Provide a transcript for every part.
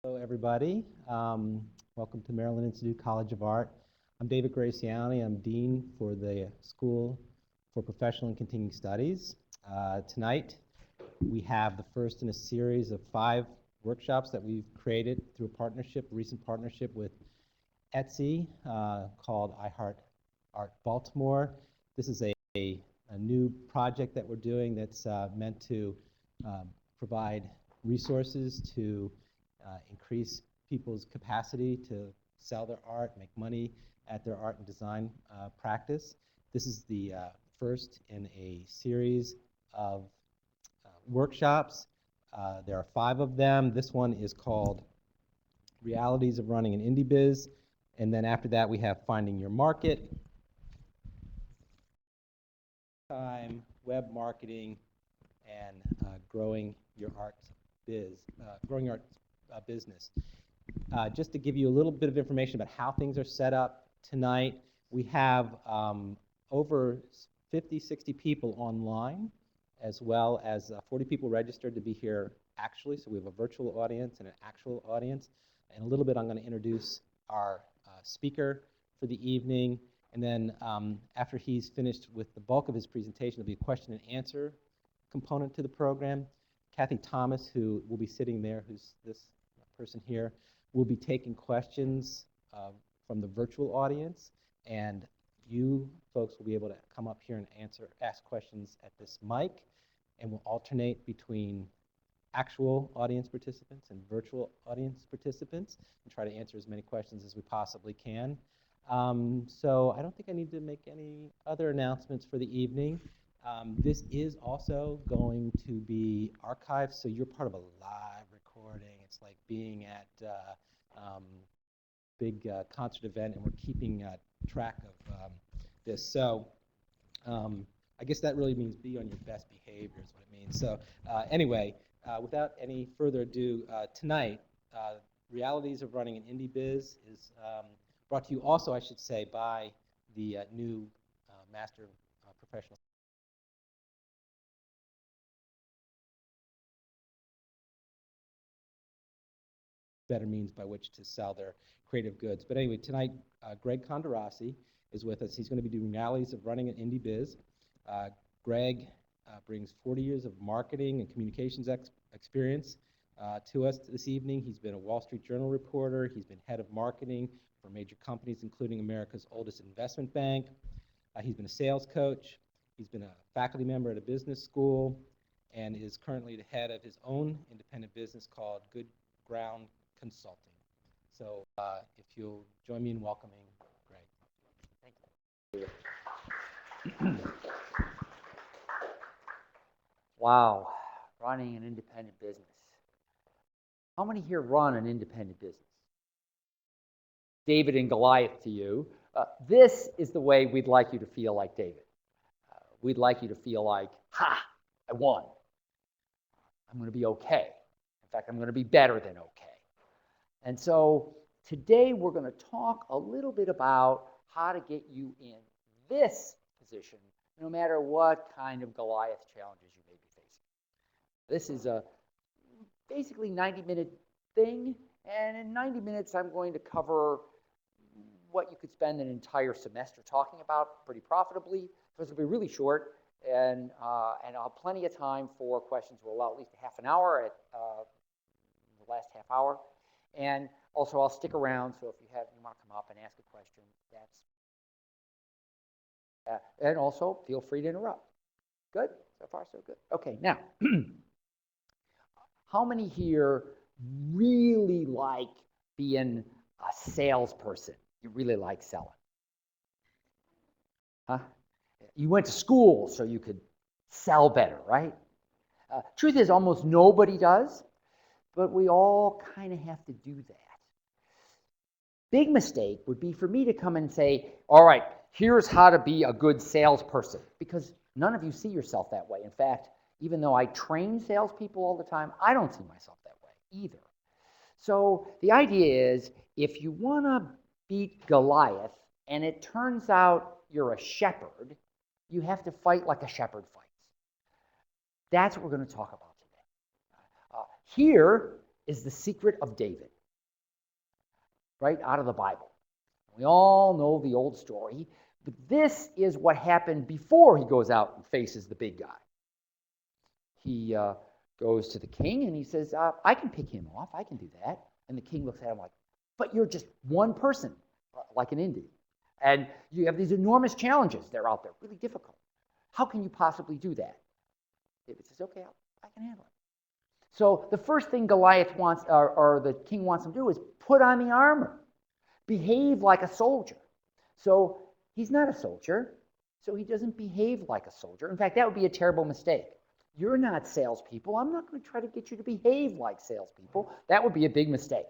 Hello, everybody. Welcome to Maryland Institute College of Art. I'm David Graciani. I'm Dean for the School for Professional and Continuing Studies. Tonight, we have the first in a series of 5 workshops that we've created through a recent partnership with Etsy called I Heart Art Baltimore. This is a new project that we're doing that's meant to provide resources to increase people's capacity to sell their art, make money at their art and design practice. This is the first in a series of workshops. There are 5 of them. This one is called Realities of Running an Indie Biz. And then after that, we have Finding Your Market, Time, Web Marketing, and Growing Your Art Business. Just to give you a little bit of information about how things are set up tonight, we have over 50, 60 people online, as well as 40 people registered to be here actually. So we have a virtual audience and an actual audience. In a little bit, I'm going to introduce our speaker for the evening. And then after he's finished with the bulk of his presentation, there'll be a question and answer component to the program. Kathy Thomas, who will be sitting there, who's this person here, will be taking questions from the virtual audience, and you folks will be able to come up here and ask questions at this mic, and we'll alternate between actual audience participants and virtual audience participants and try to answer as many questions as we possibly can. So I don't think I need to make any other announcements for the evening. This is also going to be archived, so you're part of a live recording. It's like being at a big concert event, and we're keeping track of this. So I guess that really means be on your best behavior is what it means. So anyway, without any further ado, tonight, Realities of Running an Indie Biz is brought to you also, I should say, by the new Master of Professional better means by which to sell their creative goods. But anyway, tonight, Greg Condarasi is with us. He's going to be doing Realities of Running an Indie Biz. Greg brings 40 years of marketing and communications experience to us this evening. He's been a Wall Street Journal reporter. He's been head of marketing for major companies, including America's oldest investment bank. He's been a sales coach. He's been a faculty member at a business school and is currently the head of his own independent business called Good Ground Consulting. So if you'll join me in welcoming Greg. Thank you. Wow, running an independent business. How many here run an independent business? David and Goliath to you. This is the way we'd like you to feel like David. We'd like you to feel like, ha, I won. I'm going to be okay. In fact, I'm going to be better than okay. And so today we're going to talk a little bit about how to get you in this position, no matter what kind of Goliath challenges you may be facing. This is a basically 90-minute thing, and in 90 minutes I'm going to cover what you could spend an entire semester talking about pretty profitably. So this will be really short, and I'll have plenty of time for questions. We'll allow at least a half an hour at the last half hour. And also I'll stick around, so if you want to come up and ask a question, and also feel free to interrupt. Good? So far, so good. Okay, now, how many here really like being a salesperson? You really like selling? Huh? You went to school so you could sell better, right? Truth is, almost nobody does, but we all kind of have to do that. Big mistake would be for me to come and say, all right, here's how to be a good salesperson, because none of you see yourself that way. In fact, even though I train salespeople all the time, I don't see myself that way either. So the idea is, if you want to beat Goliath and it turns out you're a shepherd, you have to fight like a shepherd fights. That's what we're going to talk about today. Here is the secret of David. right out of the Bible. We all know the old story, but this is what happened before he goes out and faces the big guy. He goes to the king and he says, I can pick him off. I can do that. And the king looks at him like, but you're just one person, like an Indian. And you have these enormous challenges. They're out there, really difficult. How can you possibly do that? David says, okay, I can handle it. So the first thing Goliath wants, or the king wants him to do, is put on the armor. Behave like a soldier. So he's not a soldier, so he doesn't behave like a soldier. In fact, that would be a terrible mistake. You're not salespeople. I'm not going to try to get you to behave like salespeople. That would be a big mistake.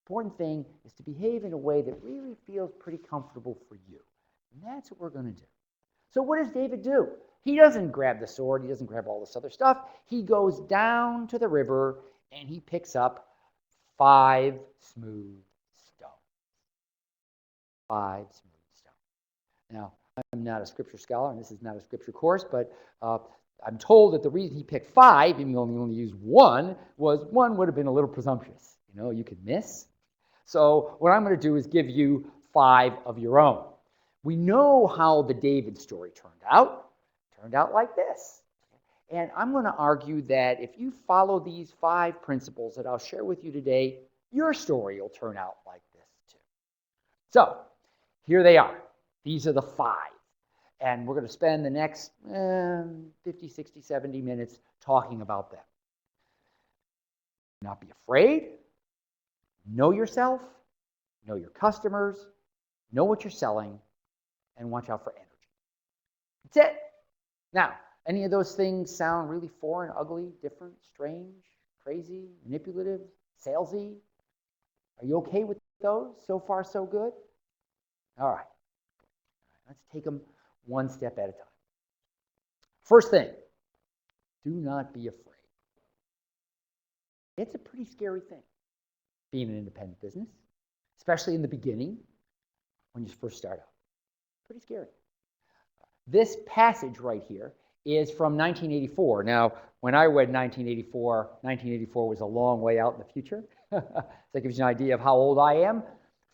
Important thing is to behave in a way that really feels pretty comfortable for you. And that's what we're going to do. So what does David do? He doesn't grab the sword. He doesn't grab all this other stuff. He goes down to the river and he picks up 5 smooth stones. 5 smooth stones. Now, I'm not a scripture scholar, and this is not a scripture course, but I'm told that the reason he picked 5, even though he only used 1, was 1 would have been a little presumptuous. You know, you could miss. So what I'm going to do is give you 5 of your own. We know how the David story turned out. It turned out like this. And I'm going to argue that if you follow these 5 principles that I'll share with you today, your story will turn out like this too. So here they are. These are the 5. And we're going to spend the next 50, 60, 70 minutes talking about them. Do not be afraid. Know yourself. Know your customers. Know what you're selling. And watch out for energy. That's it. Now, any of those things sound really foreign, ugly, different, strange, crazy, manipulative, salesy? Are you okay with those? So far, so good? All right. Let's take them one step at a time. First thing, do not be afraid. It's a pretty scary thing, being an independent business, especially in the beginning when you first start out. Pretty scary. This passage right here is from 1984. Now, when I read 1984 was a long way out in the future. So that gives you an idea of how old I am.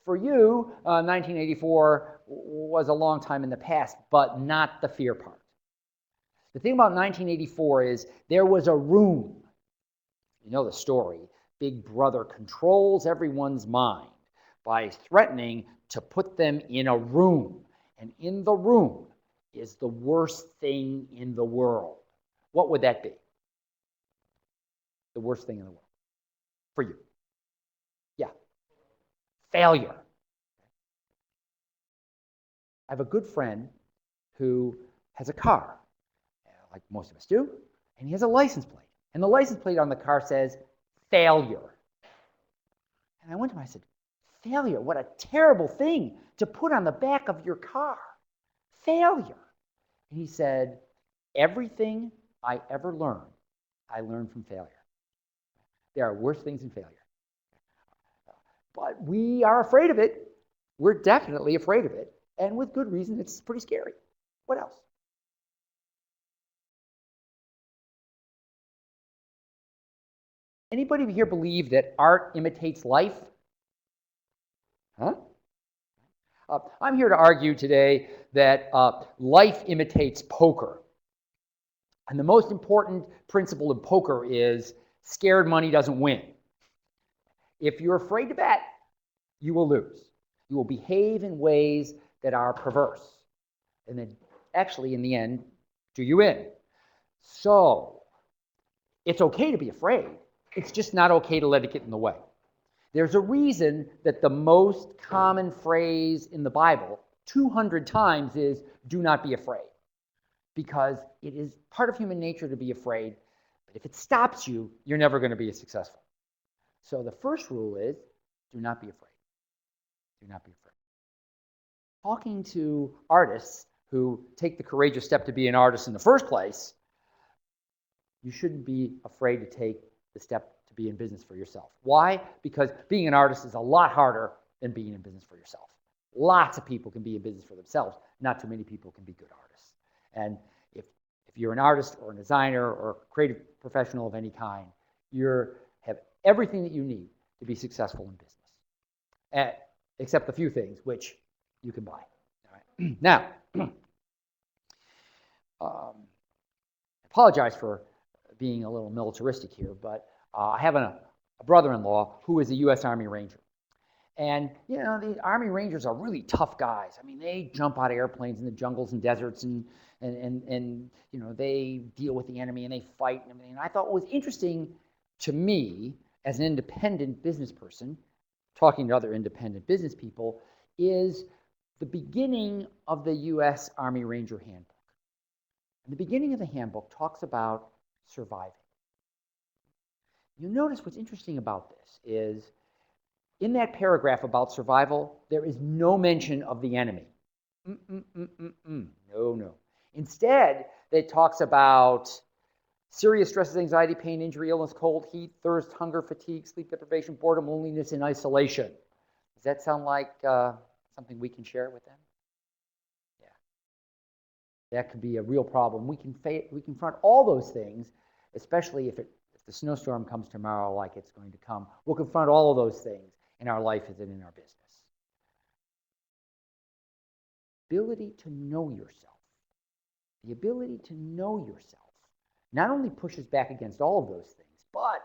For you, 1984 was a long time in the past, but not the fear part. The thing about 1984 is there was a room. You know the story. Big Brother controls everyone's mind by threatening to put them in a room. And in the room is the worst thing in the world. What would that be? The worst thing in the world for you? Yeah. Failure. I have a good friend who has a car, like most of us do, and he has a license plate. And the license plate on the car says, failure. And I went to him, I said, failure, what a terrible thing to put on the back of your car. Failure. And he said, everything I ever learned, I learned from failure. There are worse things than failure. But we are afraid of it. We're definitely afraid of it. And with good reason, it's pretty scary. What else? Anybody here believe that art imitates life? Huh? I'm here to argue today that life imitates poker. And the most important principle in poker is scared money doesn't win. If you're afraid to bet, you will lose. You will behave in ways that are perverse. And then actually, in the end, do you win? So it's okay to be afraid. It's just not okay to let it get in the way. There's a reason that the most common phrase in the Bible, 200 times, is do not be afraid. Because it is part of human nature to be afraid. But if it stops you, you're never going to be successful. So the first rule is do not be afraid. Do not be afraid. Talking to artists who take the courageous step to be an artist in the first place, you shouldn't be afraid to take the step to be in business for yourself. Why? Because being an artist is a lot harder than being in business for yourself. Lots of people can be in business for themselves. Not too many people can be good artists. And if you're an artist or a designer or a creative professional of any kind, you have everything that you need to be successful in business. except a few things which you can buy. All right. Now, I apologize for being a little militaristic here, but I have a brother-in-law who is a U.S. Army Ranger. And, you know, the Army Rangers are really tough guys. I mean, they jump out of airplanes in the jungles and deserts and you know, they deal with the enemy and they fight and everything. And I thought what was interesting to me as an independent business person, talking to other independent business people, is the beginning of the U.S. Army Ranger Handbook. And the beginning of the handbook talks about surviving. You'll notice what's interesting about this is in that paragraph about survival, there is no mention of the enemy. No, no. Instead, it talks about serious stresses, anxiety, pain, injury, illness, cold, heat, thirst, hunger, fatigue, sleep deprivation, boredom, loneliness, and isolation. Does that sound like something we can share with them? Yeah. That could be a real problem. We confront all those things, especially if the snowstorm comes tomorrow like it's going to come. We'll confront all of those things in our life as in our business. Ability to know yourself. The ability to know yourself not only pushes back against all of those things, but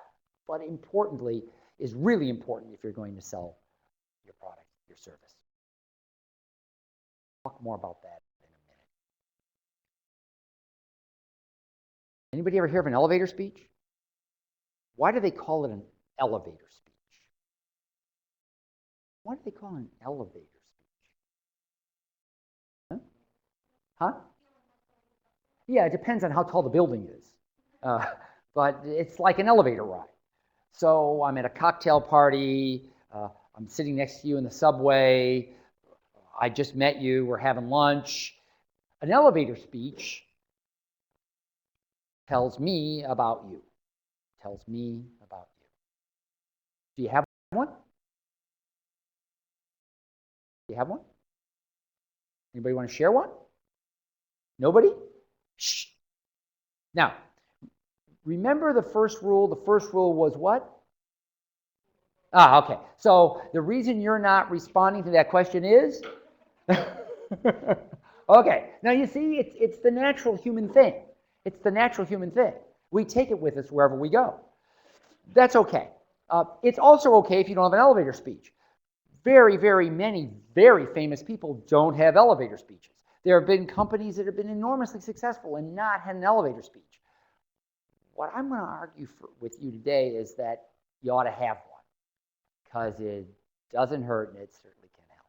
importantly, is really important if you're going to sell your product, your service. Talk more about that in a minute. Anybody ever hear of an elevator speech? Why do they call it an elevator speech? Why do they call it an elevator speech? Huh? Yeah, it depends on how tall the building is. But it's like an elevator ride. So I'm at a cocktail party. I'm sitting next to you in the subway. I just met you. We're having lunch. An elevator speech tells me about you. Tells me about you. Do you have one? Do you have one? Anybody want to share one? Nobody? Shh. Now, remember the first rule? The first rule was what? Okay. So the reason you're not responding to that question is? Okay. Now you see, it's the natural human thing. It's the natural human thing. We take it with us wherever we go. That's okay. It's also okay if you don't have an elevator speech. Very, very many very famous people don't have elevator speeches. There have been companies that have been enormously successful and not had an elevator speech. What I'm going to argue with you today is that you ought to have one because it doesn't hurt and it certainly can help.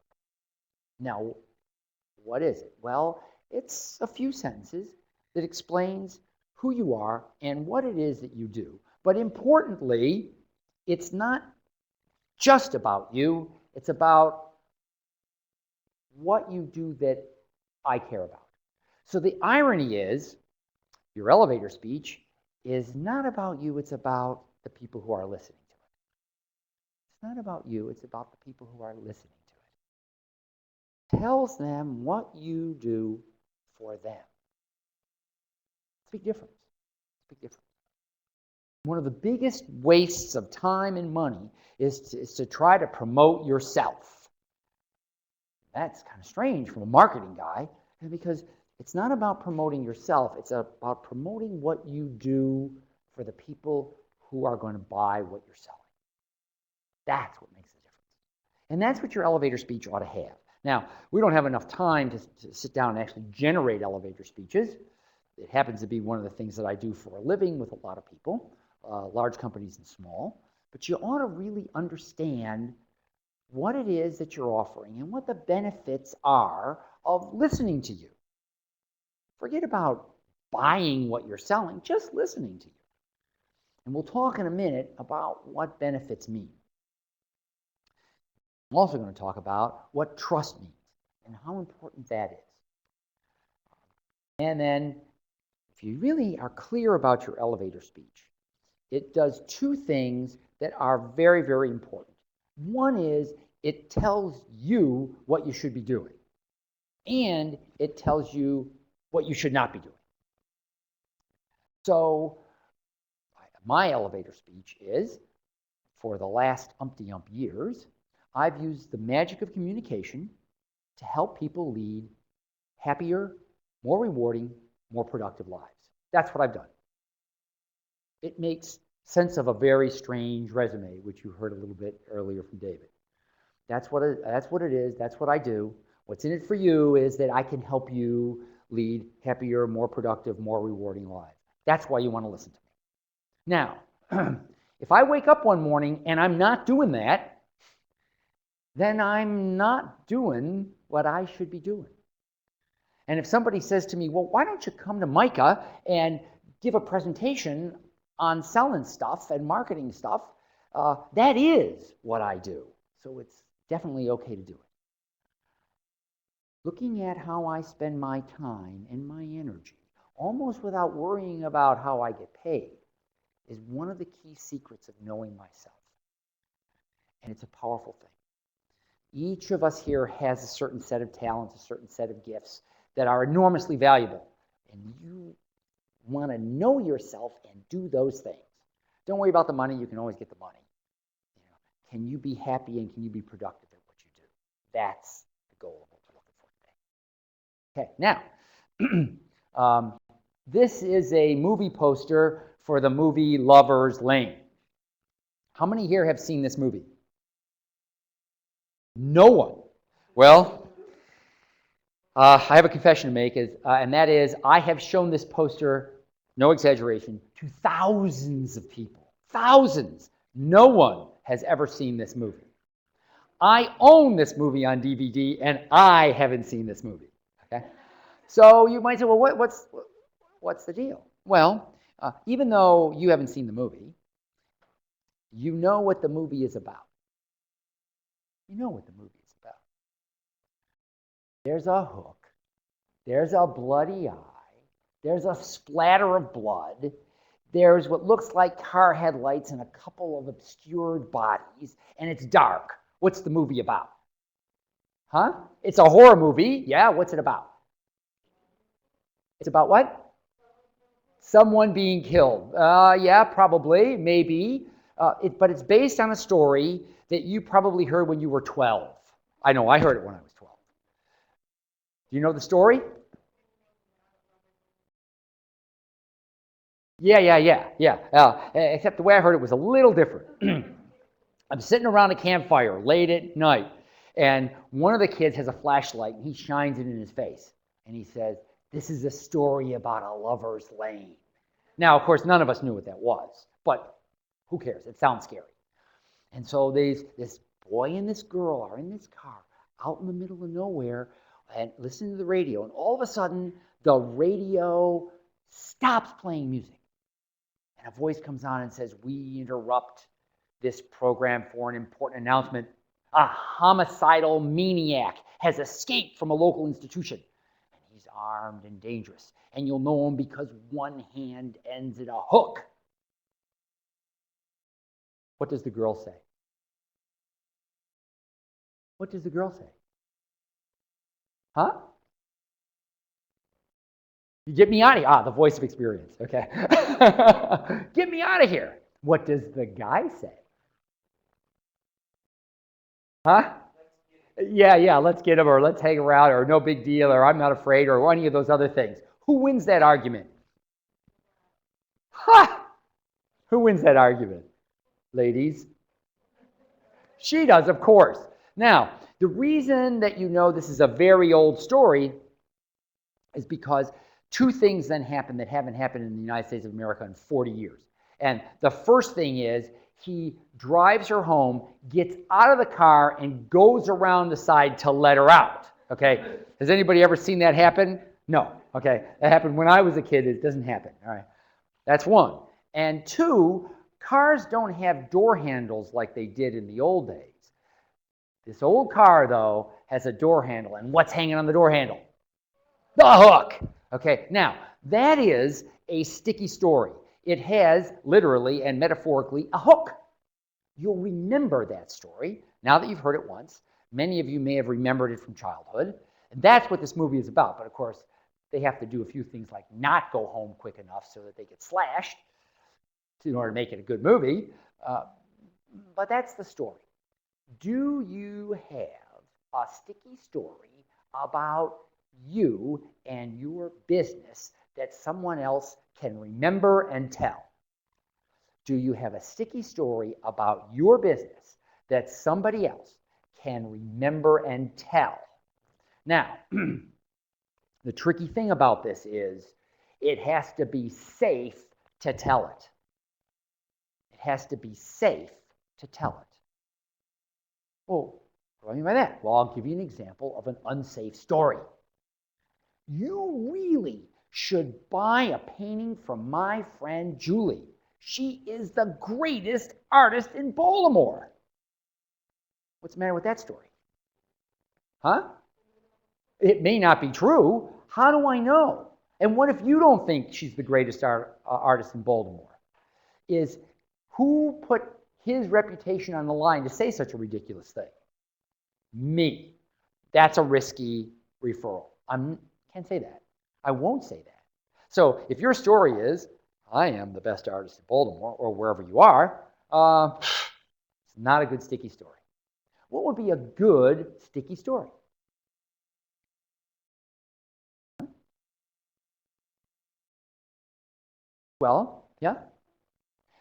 Now, what is it? Well, it's a few sentences that explains who you are and what it is that you do. But importantly, it's not just about you. It's about what you do that I care about. So the irony is, your elevator speech is not about you, it's about the people who are listening to it. It's not about you, it's about the people who are listening to it. Tells them what you do for them. It's a big difference. It's a big difference. One of the biggest wastes of time and money is to try to promote yourself. That's kind of strange from a marketing guy, because it's not about promoting yourself, it's about promoting what you do for the people who are going to buy what you're selling. That's what makes the difference. And that's what your elevator speech ought to have. Now, we don't have enough time to sit down and actually generate elevator speeches. It happens to be one of the things that I do for a living with a lot of people, large companies and small. But you ought to really understand what it is that you're offering and what the benefits are of listening to you. Forget about buying what you're selling, just listening to you. And we'll talk in a minute about what benefits mean. I'm also going to talk about what trust means and how important that is. And then, if you really are clear about your elevator speech, it does two things that are very, very important. One is it tells you what you should be doing, and it tells you what you should not be doing. So my elevator speech is, for the last umpty-ump years, I've used the magic of communication to help people lead happier, more rewarding, more productive lives. That's what I've done. It makes sense of a very strange resume, which you heard a little bit earlier from David. That's what it is. That's what I do. What's in it for you is that I can help you lead happier, more productive, more rewarding lives. That's why you want to listen to me. Now, if I wake up one morning and I'm not doing that, then I'm not doing what I should be doing. And if somebody says to me, well, why don't you come to MICA and give a presentation on selling stuff and marketing stuff, that is what I do. So it's definitely okay to do it. Looking at how I spend my time and my energy, almost without worrying about how I get paid, is one of the key secrets of knowing myself. And it's a powerful thing. Each of us here has a certain set of talents, a certain set of gifts that are enormously valuable. And you want to know yourself and do those things. Don't worry about the money. You can always get the money. Can you be happy and can you be productive at what you do? That's the goal of what we're looking for today. Okay, now, this is a movie poster for the movie Lover's Lane. How many here have seen this movie? No one. Well, I have a confession to make, and that is I have shown this poster, no exaggeration, to thousands of people. Thousands. No one has ever seen this movie. I own this movie on DVD, and I haven't seen this movie. Okay? So you might say, well, what's the deal? Well, even though you haven't seen the movie, you know what the movie is about. You know what the movie is about. There's a hook. There's a bloody eye. There's a splatter of blood. There's what looks like car headlights and a couple of obscured bodies, and it's dark. What's the movie about? Huh? It's a horror movie. Yeah, what's it about? It's about what? Someone being killed. Yeah, probably, maybe. But it's based on a story that you probably heard when you were 12. I know, I heard it when I was 12. Do you know the story? Yeah. Except the way I heard it was a little different. I'm sitting around a campfire late at night, and one of the kids has a flashlight, and he shines it in his face. And he says, this is a story about a lover's lane. Now, of course, none of us knew what that was, but who cares? It sounds scary. And so this boy and this girl are in this car out in the middle of nowhere and listening to the radio, and all of a sudden, the radio stops playing music. And a voice comes on and says, we interrupt this program for an important announcement. A homicidal maniac has escaped from a local institution. And he's armed and dangerous. And you'll know him because one hand ends in a hook. What does the girl say? What does the girl say? Huh? You get me out of here. The voice of experience. Okay. Get me out of here. What does the guy say? Huh? Yeah, let's get him, or let's hang around, or no big deal, or I'm not afraid, or any of those other things. Who wins that argument? Ha! Who wins that argument? Ladies? She does, of course. Now, the reason that you know this is a very old story is because two things then happen that haven't happened in the United States of America in 40 years. And the first thing is he drives her home, gets out of the car, and goes around the side to let her out. Okay? Has anybody ever seen that happen? No. Okay? That happened when I was a kid. It doesn't happen. All right? That's one. And two, cars don't have door handles like they did in the old days. This old car, though, has a door handle. And what's hanging on the door handle? The hook. Okay, now, that is a sticky story. It has, literally and metaphorically, a hook. You'll remember that story now that you've heard it once. Many of you may have remembered it from childhood. And that's what this movie is about. But, of course, they have to do a few things like not go home quick enough so that they get slashed in order to make it a good movie. But that's the story. Do you have a sticky story about you and your business that someone else can remember and tell? Do you have a sticky story about your business that somebody else can remember and tell? Now, the tricky thing about this is it has to be safe to tell it. It has to be safe to tell it. Well, what do I mean by that? Well, I'll give you an example of an unsafe story. You really should buy a painting from my friend Julie. She is the greatest artist in Baltimore. What's the matter with that story? Huh? It may not be true. How do I know? And what if you don't think she's the greatest artist in Baltimore? Is who put his reputation on the line to say such a ridiculous thing? Me. That's a risky referral. I can't say that. I won't say that. So if your story is, I am the best artist in Baltimore, or wherever you are, it's not a good sticky story. What would be a good sticky story? Well, yeah.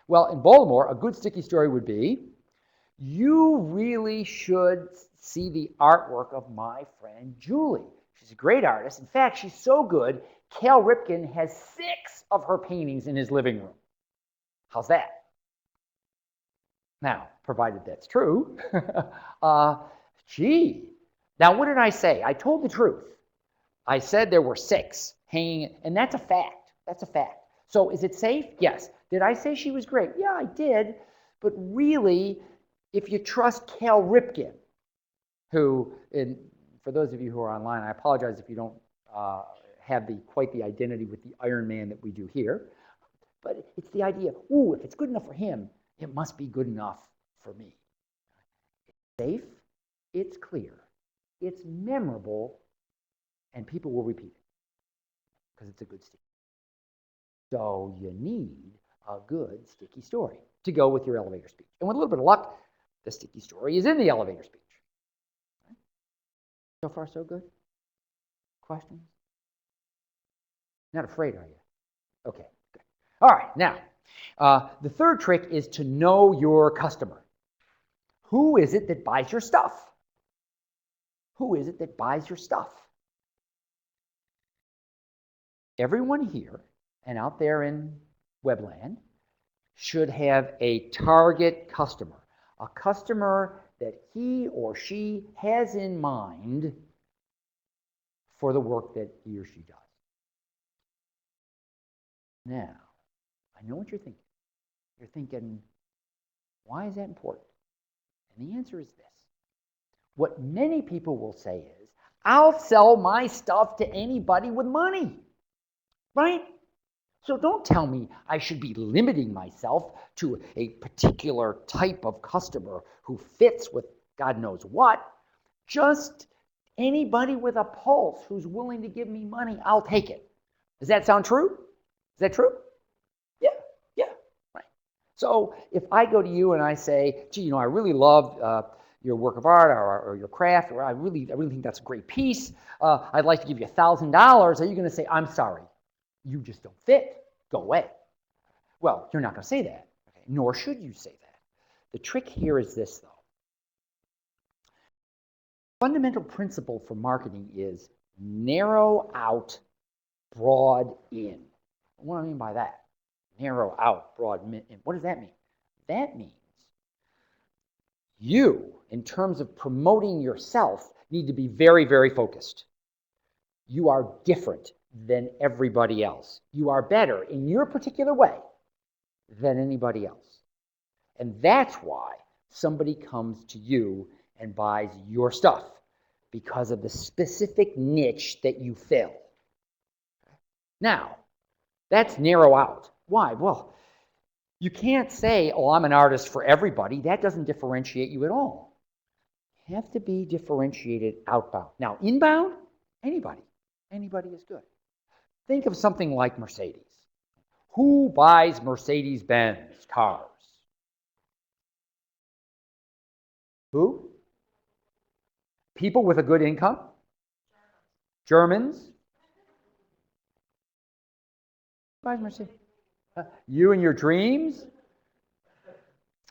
Well, in Baltimore, a good sticky story would be, you really should see the artwork of my friend Julie. She's a great artist. In fact, she's so good, Cal Ripken has 6 of her paintings in his living room. How's that? Now, provided that's true, gee. Now, what did I say? I told the truth. I said there were 6 hanging, and that's a fact. That's a fact. So is it safe? Yes. Did I say she was great? Yeah, I did. But really, if you trust Cal Ripken, who, for those of you who are online, I apologize if you don't have quite the identity with the Iron Man that we do here. But it's the idea, ooh, if it's good enough for him, it must be good enough for me. It's safe, it's clear, it's memorable, and people will repeat it because it's a good sticky. So you need a good sticky story to go with your elevator speech. And with a little bit of luck, the sticky story is in the elevator speech. So far, so good? Questions? Not afraid, are you? Okay, good. All right, now, the third trick is to know your customer. Who is it that buys your stuff? Who is it that buys your stuff? Everyone here and out there in Webland should have a target customer, a customer that he or she has in mind for the work that he or she does. Now, I know what you're thinking. You're thinking, why is that important? And the answer is this. What many people will say is, I'll sell my stuff to anybody with money, right? So don't tell me I should be limiting myself to a particular type of customer who fits with God knows what. Just anybody with a pulse who's willing to give me money, I'll take it. Does that sound true? Is that true? Yeah, yeah, right. So if I go to you and I say, gee, I really love your work of art or your craft, or I really think that's a great piece. I'd like to give you $1,000. Are you going to say, I'm sorry, you just don't fit, go away? Well, you're not going to say that, okay? Nor should you say that. The trick here is this, though. Fundamental principle for marketing is narrow out, broad in. What do I mean by that? Narrow out, broad in. What does that mean? That means you, in terms of promoting yourself, need to be very, very focused. You are different than everybody else. You are better in your particular way than anybody else. And that's why somebody comes to you and buys your stuff, because of the specific niche that you fill. Now, that's narrow out. Why? Well, you can't say, oh, I'm an artist for everybody. That doesn't differentiate you at all. You have to be differentiated outbound. Now, inbound, anybody is good. Think of something like Mercedes. Who buys Mercedes-Benz cars? Who? People with a good income? Germans? You and your dreams?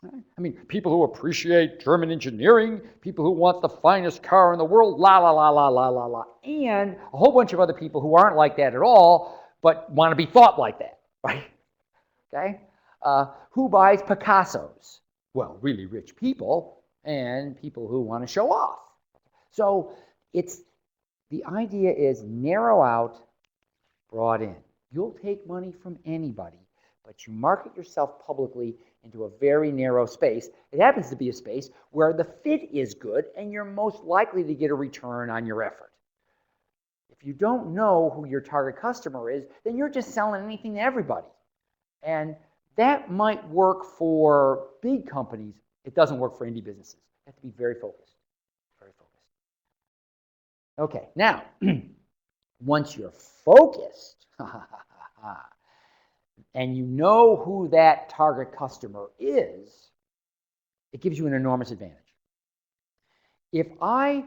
I mean, people who appreciate German engineering, people who want the finest car in the world, la, la, la, la, la, la, la. And a whole bunch of other people who aren't like that at all, but want to be thought like that, right? Okay? Who buys Picassos? Well, really rich people and people who want to show off. So the idea is narrow out, broad in. You'll take money from anybody, but you market yourself publicly into a very narrow space. It happens to be a space where the fit is good and you're most likely to get a return on your effort. If you don't know who your target customer is, then you're just selling anything to everybody. And that might work for big companies. It doesn't work for indie businesses. You have to be very focused. Very focused. Okay, now, once you're focused, and you know who that target customer is, it gives you an enormous advantage. If I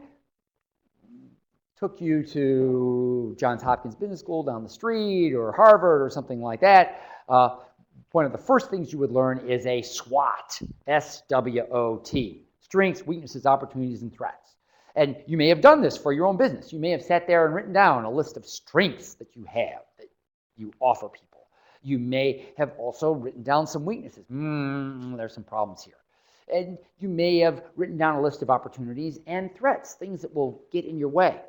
took you to Johns Hopkins Business School down the street or Harvard or something like that, one of the first things you would learn is a SWOT, S-W-O-T, strengths, weaknesses, opportunities, and threats. And you may have done this for your own business. You may have sat there and written down a list of strengths that you have, that you offer people. You may have also written down some weaknesses. There's some problems here. And you may have written down a list of opportunities and threats, things that will get in your way.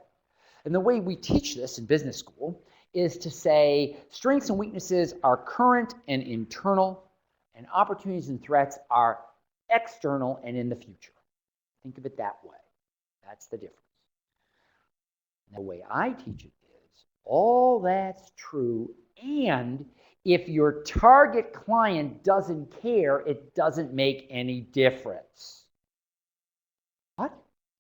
And the way we teach this in business school is to say strengths and weaknesses are current and internal, and opportunities and threats are external and in the future. Think of it that way. That's the difference. Now, the way I teach it is all that's true, and if your target client doesn't care, it doesn't make any difference. What?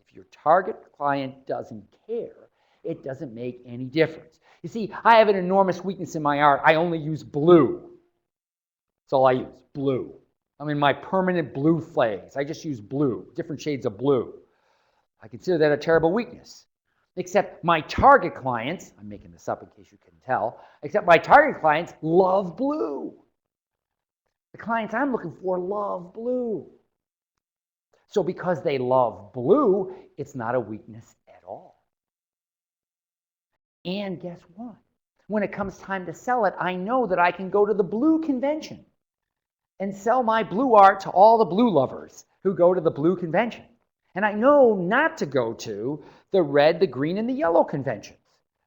If your target client doesn't care, it doesn't make any difference. You see, I have an enormous weakness in my art. I only use blue. That's all I use, blue. I mean, my permanent blue flags. I just use blue, different shades of blue. I consider that a terrible weakness. Except my target clients, I'm making this up in case you couldn't tell, except my target clients love blue. The clients I'm looking for love blue. So because they love blue, it's not a weakness at all. And guess what? When it comes time to sell it, I know that I can go to the blue convention and sell my blue art to all the blue lovers who go to the blue convention. And I know not to go to the red, the green, and the yellow conventions,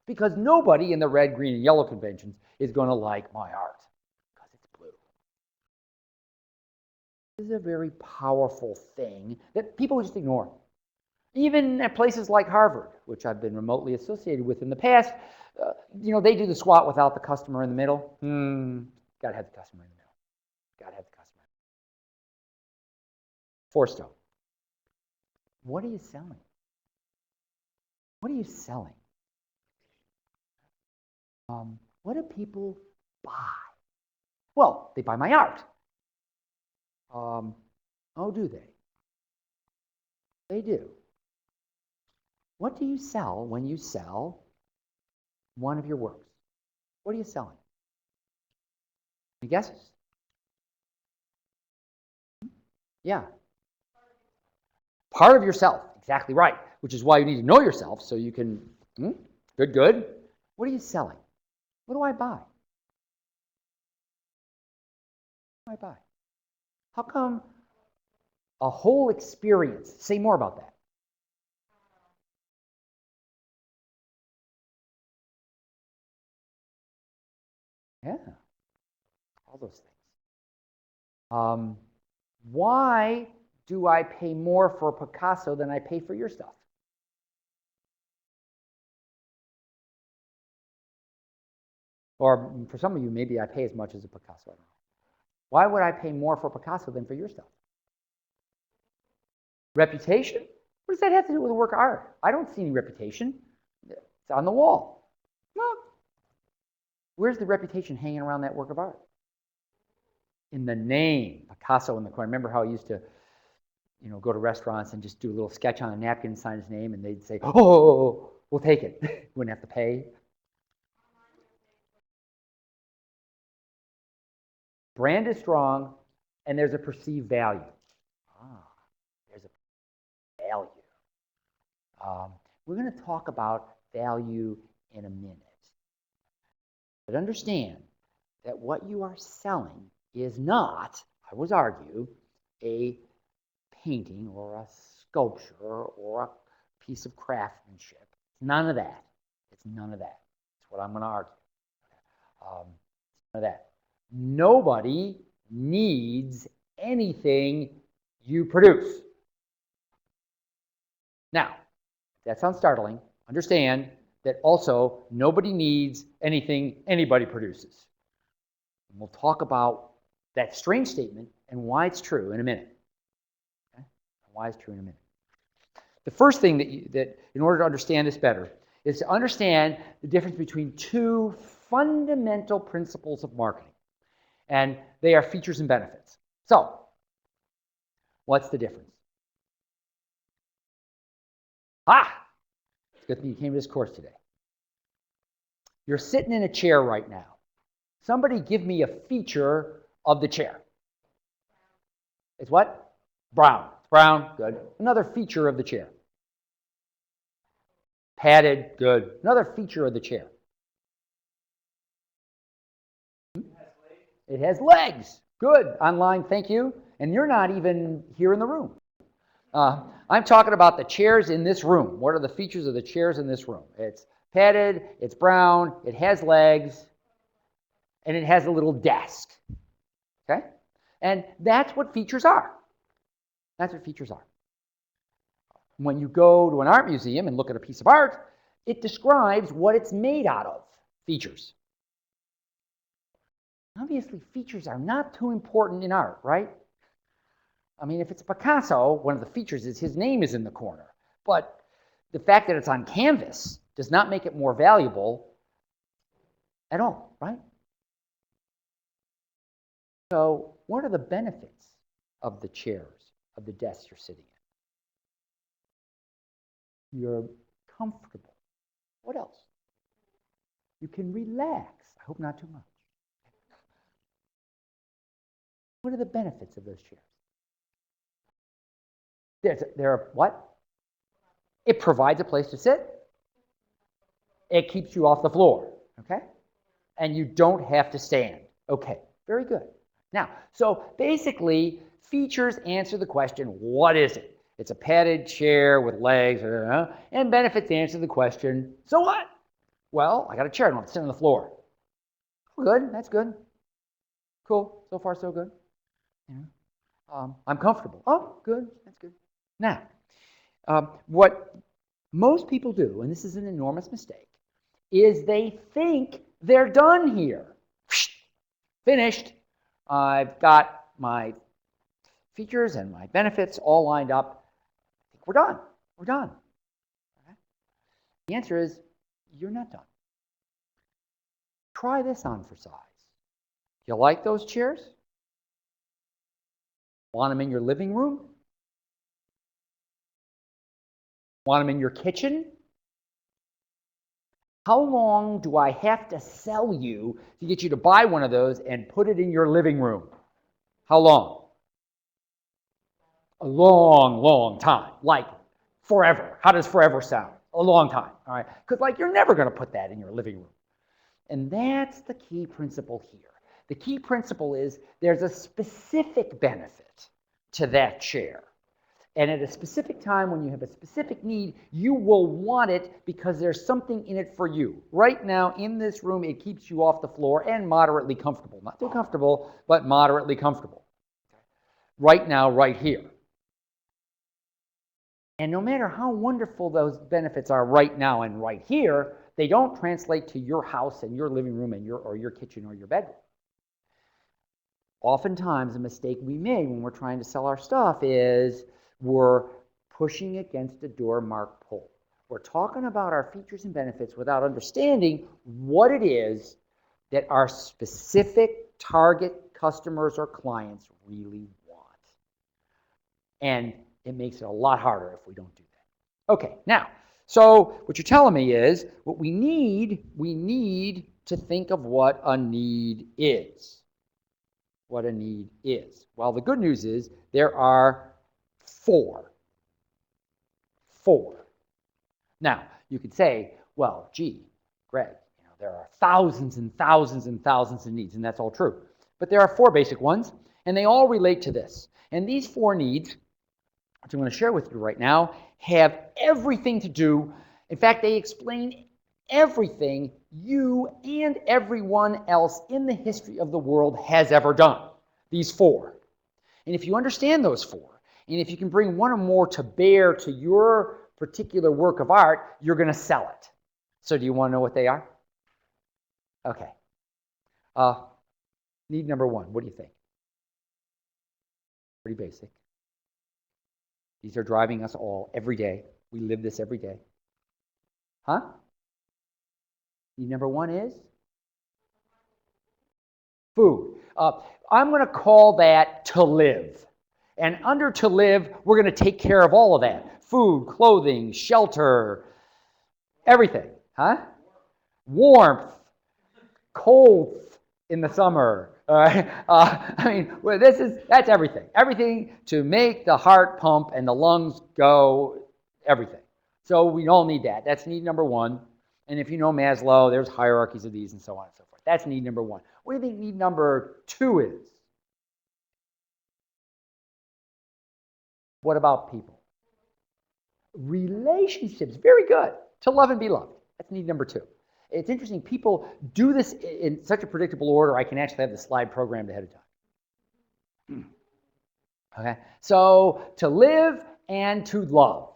because nobody in the red, green, and yellow conventions is going to like my art because it's blue. This is a very powerful thing that people just ignore. Even at places like Harvard, which I've been remotely associated with in the past, they do the SWOT without the customer in the middle. Got to have the customer in the middle. Got to have the customer. Four-stone. What are you selling? What are you selling? What do people buy? Well, they buy my art. Oh, do they? They do. What do you sell when you sell one of your works? What are you selling? Any guesses? Yeah. Part of yourself, exactly right, which is why you need to know yourself so you can, good. What are you selling? What do I buy? What do I buy? How come a whole experience? Say more about that. Yeah, all those things. Why do I pay more for Picasso than I pay for your stuff? Or for some of you, maybe I pay as much as a Picasso. I don't know. Why would I pay more for Picasso than for your stuff? Reputation? What does that have to do with a work of art? I don't see any reputation. It's on the wall. Well, where's the reputation hanging around that work of art? In the name, Picasso in the corner. Remember how he used to, go to restaurants and just do a little sketch on a napkin and sign his name, and they'd say, "Oh, we'll take it." Wouldn't have to pay. Brand is strong, and there's a perceived value. There's a value. We're going to talk about value in a minute. But understand that what you are selling is not, I would argue, a painting or a sculpture or a piece of craftsmanship. It's none of that. It's none of that. That's what I'm going to argue. None of that. Nobody needs anything you produce. Now, if that sounds startling, understand that also nobody needs anything anybody produces. And we'll talk about that strange statement and why it's true in a minute. Okay? Why it's true in a minute. The first thing that in order to understand this better is to understand the difference between two fundamental principles of marketing. And they are features and benefits. So, what's the difference? It's a good thing you came to this course today. You're sitting in a chair right now. Somebody give me a feature of the chair. It's what? Brown. It's brown. Good. Another feature of the chair. Padded. Good. Another feature of the chair. It has legs. Good. Online, thank you. And you're not even here in the room. I'm talking about the chairs in this room. What are the features of the chairs in this room? It's padded, it's brown, it has legs, and it has a little desk. Okay? And that's what features are. That's what features are. When you go to an art museum and look at a piece of art, it describes what it's made out of. Features. Obviously, features are not too important in art, right? I mean, if it's Picasso, one of the features is his name is in the corner. But the fact that it's on canvas does not make it more valuable at all, right? So what are the benefits of the chairs, of the desks you're sitting in? You're comfortable. What else? You can relax. I hope not too much. What are the benefits of those chairs? They're what? It provides a place to sit. It keeps you off the floor, okay? And you don't have to stand. Okay, very good. Now, so basically, features answer the question, what is it? It's a padded chair with legs, and benefits answer the question, so what? Well, I got a chair, I don't have to sit on the floor. Good, that's good. Cool, so far so good. I'm comfortable. Oh, good, that's good. Now, what most people do, and this is an enormous mistake, is they think they're done here. Finished. I've got my features and my benefits all lined up. I think we're done. We're done. Okay? The answer is, you're not done. Try this on for size. You like those chairs? Want them in your living room? Want them in your kitchen? How long do I have to sell you to get you to buy one of those and put it in your living room? How long? A long, long time. Like forever. How does forever sound? A long time. All right? Because like you're never going to put that in your living room. And that's the key principle here. The key principle is there's a specific benefit to that chair. And at a specific time, when you have a specific need, you will want it because there's something in it for you. Right now, in this room, it keeps you off the floor and moderately comfortable. Not too comfortable, but moderately comfortable. Right now, right here. And no matter how wonderful those benefits are right now and right here, they don't translate to your house and your living room and your kitchen or your bedroom. Oftentimes, a mistake we make when we're trying to sell our stuff is we're pushing against a door marked pull. We're talking about our features and benefits without understanding what it is that our specific target customers or clients really want. And It makes it a lot harder if we don't do that. Okay, now, so what you're telling me is what we need to think of what a need is. What a need is. Well, the good news is there are four. Four. Now, you could say, well, gee, Greg, there are thousands and thousands and thousands of needs, and that's all true. But there are four basic ones, and they all relate to this. And these four needs, which I'm going to share with you right now, have everything to do. In fact, they explain everything you and everyone else in the history of the world has ever done. These four. And if you understand those four, and if you can bring one or more to bear to your particular work of art, you're going to sell it. So do you want to know what they are? Okay. Need number one, what do you think? Pretty basic. These are driving us all every day. We live this every day. Huh? Need number one is? Food. I'm going to call that to live. And under to live, we're going to take care of all of that. Food, clothing, shelter, everything. Huh? Warmth, cold in the summer. That's everything. Everything to make the heart pump and the lungs go, everything. So we all need that. That's need number one. And if you know Maslow, there's hierarchies of these and so on and so forth. That's need number one. What do you think need number two is? What about people? Relationships. Very good. To love and be loved. That's need number two. It's interesting. People do this in such a predictable order, I can actually have the slide programmed ahead of time. Okay? So, to live and to love.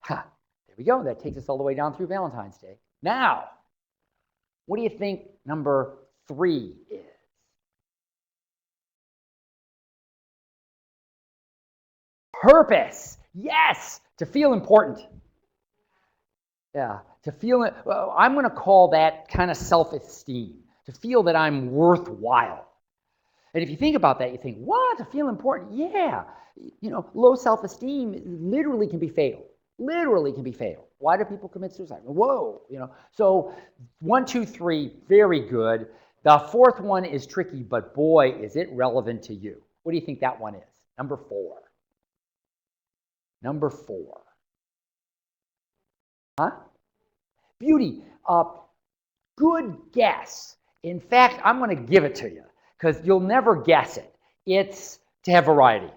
Ha. There we go. That takes us all the way down through Valentine's Day. Now, what do you think number three is? Purpose. Yes, to feel important. Yeah, to feel it. Well, I'm going to call that kind of self-esteem, to feel that I'm worthwhile. And if you think about that, you think, what? To feel important? Yeah. Low self-esteem literally can be fatal. Literally can be fatal. Why do people commit suicide? Whoa, So 1, 2, 3, very good. The fourth one is tricky, but boy, is it relevant to you. What do you think that one is? Number four. Number four. Huh? Beauty. Good guess. In fact, I'm going to give it to you because you'll never guess it. It's to have variety.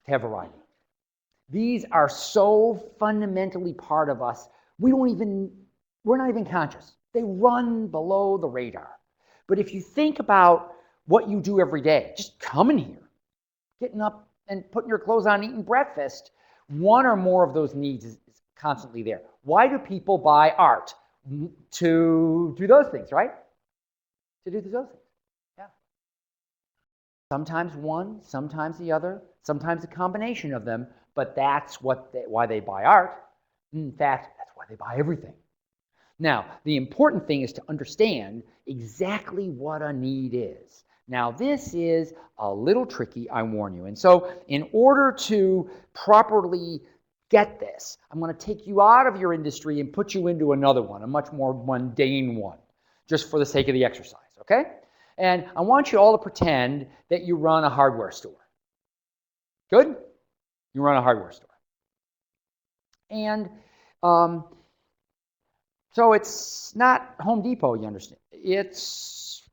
To have variety. These are so fundamentally part of us, we're not even conscious. They run below the radar. But if you think about what you do every day, just coming here, getting up and putting your clothes on, eating breakfast, one or more of those needs is constantly there. Why do people buy art? To do those things, right? To do those things, yeah. Sometimes one, sometimes the other, sometimes a combination of them, but that's why they buy art. In fact, that's why they buy everything. Now, the important thing is to understand exactly what a need is. Now, this is a little tricky, I warn you. And so, in order to properly get this, I'm going to take you out of your industry and put you into another one, a much more mundane one, just for the sake of the exercise, okay? And I want you all to pretend that you run a hardware store. Good? You run a hardware store. And so it's not Home Depot, you understand. It's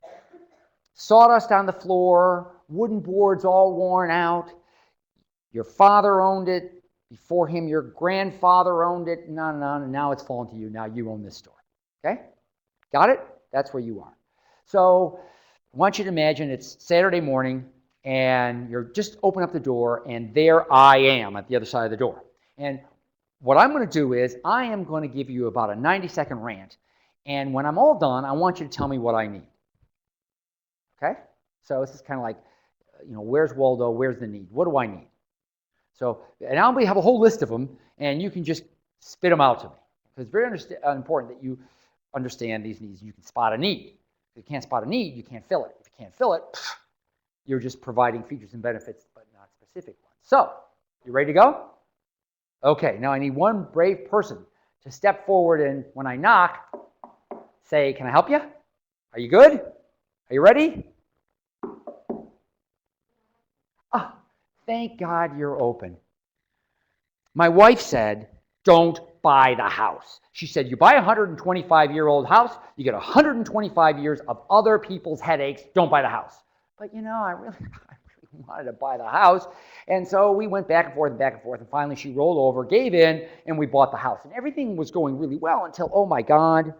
sawdust on the floor, wooden boards all worn out. Your father owned it. Before him, your grandfather owned it. No, and now it's fallen to you. Now you own this store. Okay? Got it? That's where you are. So I want you to imagine it's Saturday morning, and you're just open up the door, and there I am at the other side of the door. And what I'm going to do is I am going to give you about a 90-second rant, and when I'm all done, I want you to tell me what I need. Okay? So this is kind of like, where's Waldo? Where's the need? What do I need? So, and I'll have a whole list of them, and you can just spit them out to me. Because it's very important that you understand these needs. You can spot a need. If you can't spot a need, you can't fill it. If you can't fill it, you're just providing features and benefits, but not specific ones. So, You ready to go? Okay, now I need one brave person to step forward and when I knock, say, can I help you? Are you good? Are you ready? Ah, thank God you're open. My wife said, don't buy the house. She said, you buy a 125-year-old house, you get 125 years of other people's headaches, don't buy the house. But you know, I really wanted to buy the house. And so we went back and forth and back and forth. And finally she rolled over, gave in, and we bought the house. And everything was going really well until, oh my God,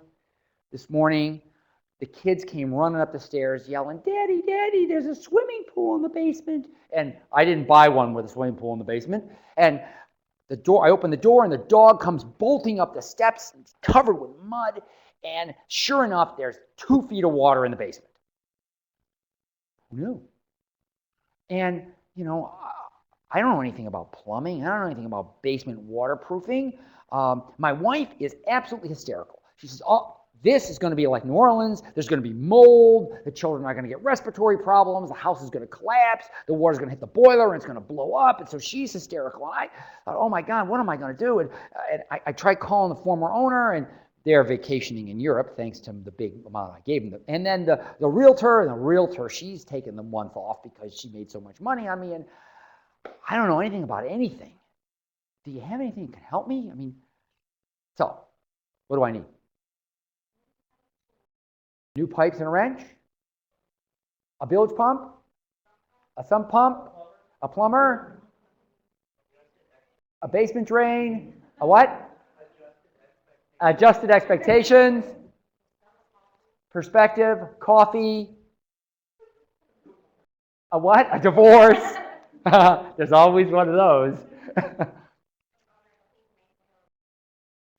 this morning, the kids came running up the stairs yelling, Daddy, Daddy, there's a swimming pool in the basement. And I didn't buy one with a swimming pool in the basement. And the door, I opened the door and the dog comes bolting up the steps, and it's covered with mud. And sure enough, there's 2 feet of water in the basement. Who knew? And, you know, I don't know anything about plumbing. I don't know anything about basement waterproofing. My wife is absolutely hysterical. She says, oh, this is going to be like New Orleans. There's going to be mold. The children are going to get respiratory problems. The house is going to collapse. The water's going to hit the boiler and it's going to blow up. And so she's hysterical. And I thought, oh my God, what am I going to do? And I tried calling the former owner, and they're vacationing in Europe, thanks to the big amount I gave them. And then the realtor, she's taken the month off because she made so much money on me. And I don't know anything about anything. Do you have anything that can help me? I mean, so what do I need? New pipes and a wrench? A bilge pump? A sump pump? A plumber? A basement drain? A what? Adjusted expectations? Perspective? Coffee? A what? A divorce? There's always one of those.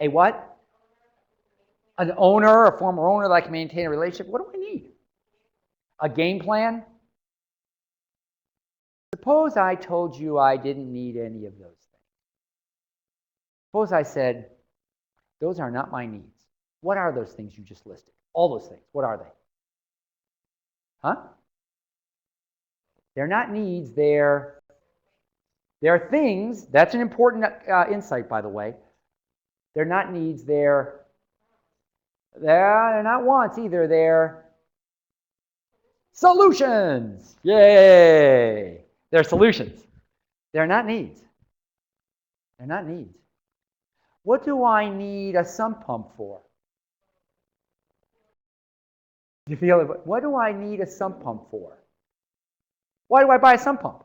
A what? An owner, a former owner that I can maintain a relationship. What do I need? A game plan? Suppose I told you I didn't need any of those things. Suppose I said, those are not my needs. What are those things you just listed? All those things. What are they? Huh? They're not needs. They're things. That's an important insight, by the way. They're not needs. They're not wants either. They're solutions. Yay! They're solutions. They're not needs. They're not needs. What do I need a sump pump for? You feel it? What do I need a sump pump for? Why do I buy a sump pump?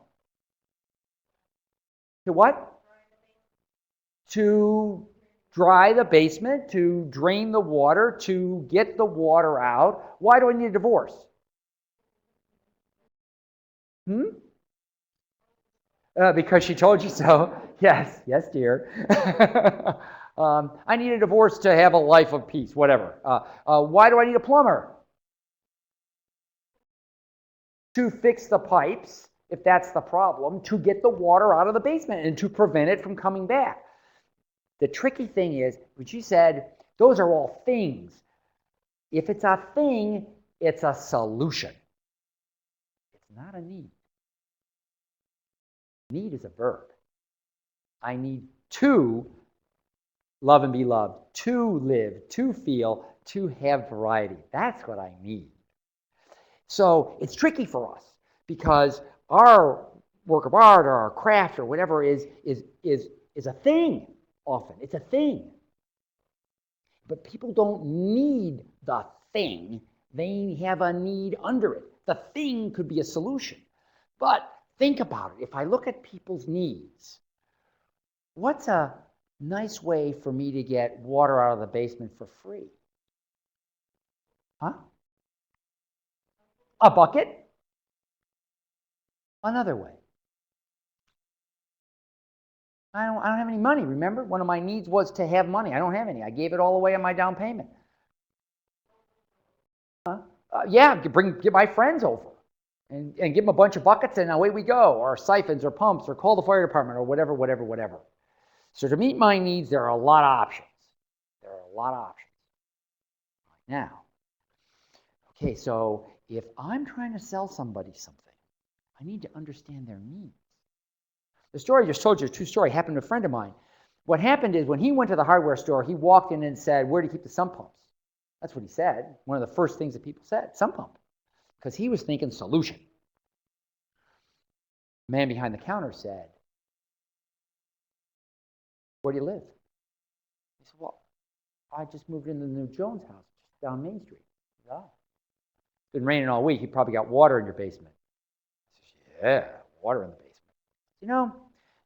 To what? To dry the basement, to drain the water, to get the water out. Why do I need a divorce? Because she told you so. Yes, yes, dear. I need a divorce to have a life of peace, whatever. Why do I need a plumber? To fix the pipes, if that's the problem, to get the water out of the basement and to prevent it from coming back. The tricky thing is, when she said, those are all things. If it's a thing, it's a solution. It's not a need. Need is a verb. I need to love and be loved, to live, to feel, to have variety. That's what I need. So it's tricky for us because our work of art or our craft or whatever is a thing often. It's a thing. But people don't need the thing. They have a need under it. The thing could be a solution. But think about it. If I look at people's needs, what's a nice way for me to get water out of the basement for free? Huh? A bucket? Another way. I don't have any money, remember? One of my needs was to have money. I don't have any. I gave it all away on my down payment. Yeah, get my friends over and give them a bunch of buckets and away we go, or siphons or pumps, or call the fire department or whatever. So to meet my needs, there are a lot of options. Now, okay, so if I'm trying to sell somebody something, I need to understand their needs. The story I just told you, a true story, happened to a friend of mine. What happened is when he went to the hardware store, he walked in and said, where do you keep the sump pumps? That's what he said. One of the first things that people said, sump pump. Because he was thinking solution. The man behind the counter said, where do you live? He said, well, I just moved into the new Jones house just down Main Street. Said, oh. It's been raining all week. You probably got water in your basement. He says, yeah, water in the basement. You know,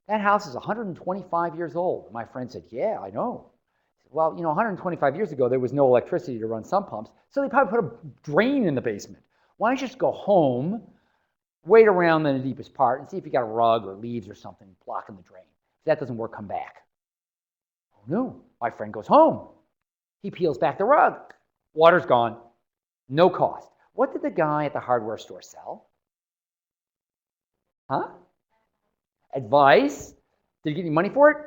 that house is 125 years old. My friend said, yeah, I know. I said, well, 125 years ago, there was no electricity to run sump pumps, so they probably put a drain in the basement. Why don't you just go home, wait around in the deepest part, and see if you got a rug or leaves or something blocking the drain. If that doesn't work, come back. Oh, no. My friend goes home. He peels back the rug. Water's gone. No cost. What did the guy at the hardware store sell? Huh? Advice. Did he get any money for it?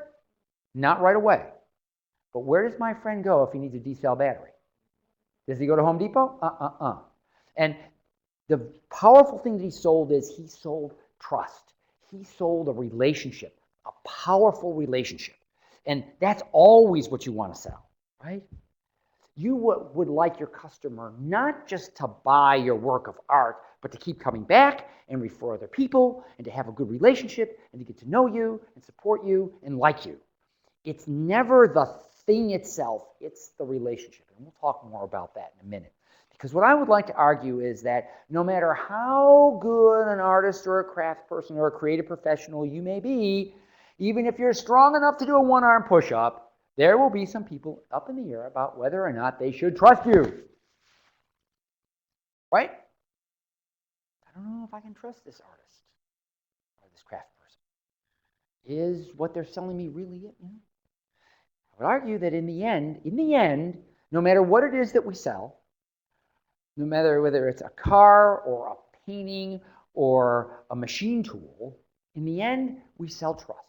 Not right away. But where does my friend go if he needs a D-cell battery? Does he go to Home Depot? And the powerful thing that he sold is he sold trust. He sold a relationship, a powerful relationship. And that's always what you want to sell, right? You would like your customer not just to buy your work of art, but to keep coming back and refer other people and to have a good relationship and to get to know you and support you and like you. It's never the thing itself, it's the relationship. And we'll talk more about that in a minute. Because what I would like to argue is that no matter how good an artist or a craft person or a creative professional you may be, even if you're strong enough to do a one-arm push-up, there will be some people up in the air about whether or not they should trust you. Right? I don't know if I can trust this artist or this craft person. Is what they're selling me really it? I would argue that in the end, no matter what it is that we sell, no matter whether it's a car or a painting or a machine tool, in the end, we sell trust.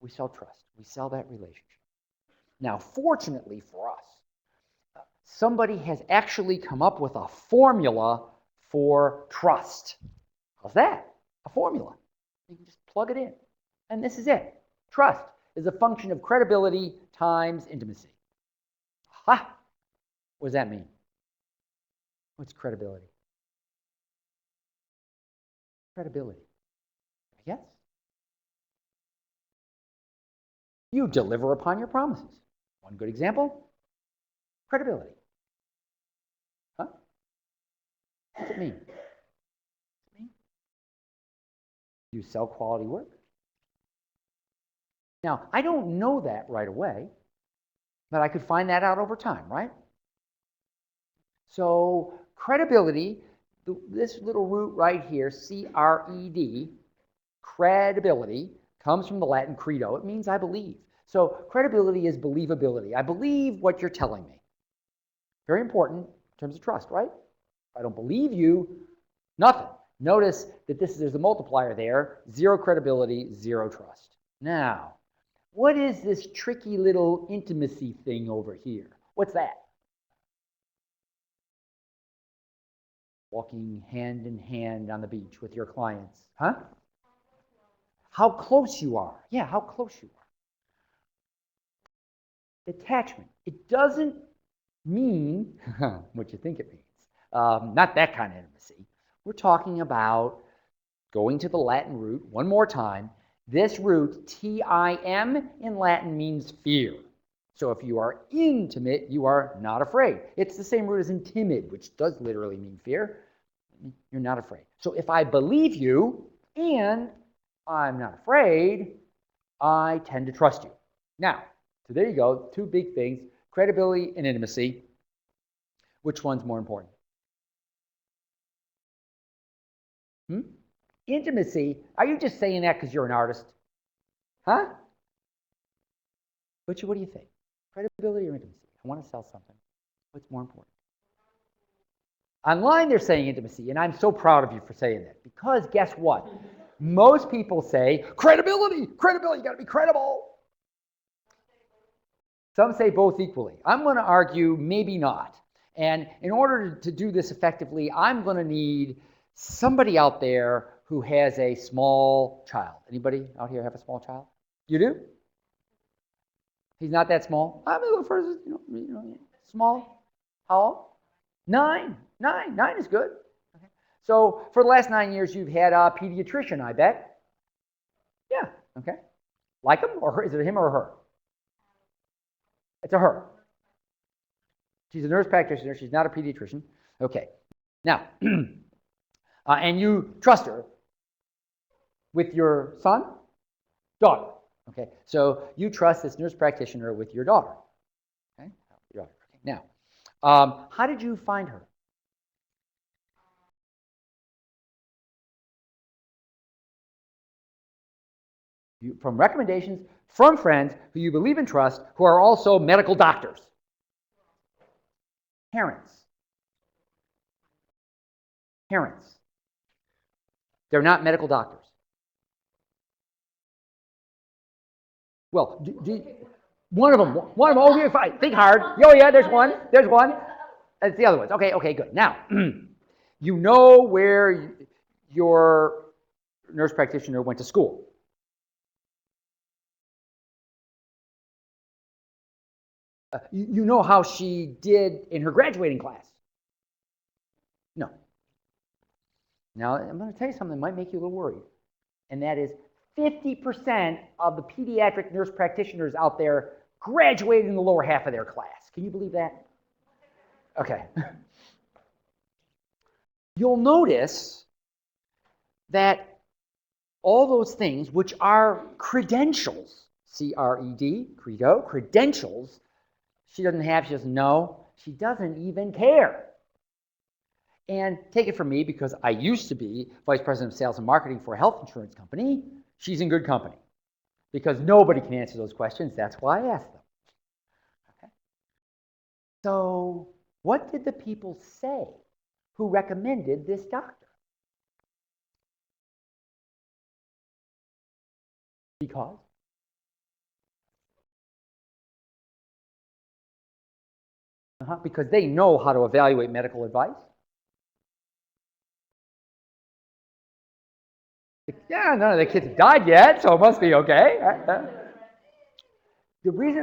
We sell trust. We sell that relationship. Now, fortunately for us, somebody has actually come up with a formula for trust. How's that? A formula. You can just plug it in. And this is it. Trust is a function of credibility times intimacy. Ha! What does that mean? What's credibility? Credibility. Yes? You deliver upon your promises. One good example, credibility. Huh? What's it mean? You sell quality work. Now, I don't know that right away, but I could find that out over time, right? So credibility, this little root right here, C-R-E-D, credibility, comes from the Latin credo. It means I believe. So credibility is believability. I believe what you're telling me. Very important in terms of trust, right? If I don't believe you, nothing. Notice that there's a multiplier there. Zero credibility, zero trust. Now, what is this tricky little intimacy thing over here? What's that? Walking hand in hand on the beach with your clients. Huh? How close you are. Yeah, how close you are. Attachment. It doesn't mean what you think it means. Not that kind of intimacy. We're talking about going to the Latin root one more time. This root, T-I-M, in Latin means fear. So if you are intimate, you are not afraid. It's the same root as in timid, which does literally mean fear. You're not afraid. So if I believe you and I'm not afraid, I tend to trust you. Now, so there you go, two big things, credibility and intimacy. Which one's more important? Intimacy, are you just saying that because you're an artist? Huh? What do you think? Credibility or intimacy? I want to sell something. What's more important? Online, they're saying intimacy, and I'm so proud of you for saying that. Because guess what? Most people say credibility, credibility, you got to be credible. Some say both equally. I'm going to argue maybe not. And in order to do this effectively, I'm going to need somebody out there who has a small child? Anybody out here have a small child? You do? He's not that small. I'm a little further, small. How old? 9. 9 is good. Okay. So for the last 9 years, you've had a pediatrician, I bet. Yeah. Okay. Like him or her? Is it him or her? It's a her. She's a nurse practitioner. She's not a pediatrician. Okay. Now, and you trust her with your son, daughter. Okay. So you trust this nurse practitioner with your daughter. Okay. Your daughter. Okay. Now, how did you find her? From recommendations from friends who you believe and trust, who are also medical doctors. Parents. Parents. They're not medical doctors. Well, one of them. Okay, fine. Think hard. Oh, yeah, there's one. There's one. That's the other ones. Okay, good. Now, you know where your nurse practitioner went to school. You know how she did in her graduating class. No. Now, I'm going to tell you something that might make you a little worried, and that is 50% of the pediatric nurse practitioners out there graduated in the lower half of their class. Can you believe that? Okay. You'll notice that all those things, which are credentials, C-R-E-D, credo, credentials, she doesn't have, she doesn't know, she doesn't even care. And take it from me, because I used to be vice president of sales and marketing for a health insurance company, she's in good company. Because nobody can answer those questions, that's why I asked them. Okay. So, what did the people say who recommended this doctor? Because? Because they know how to evaluate medical advice. Yeah, none of the kids have died yet, so it must be okay. The reason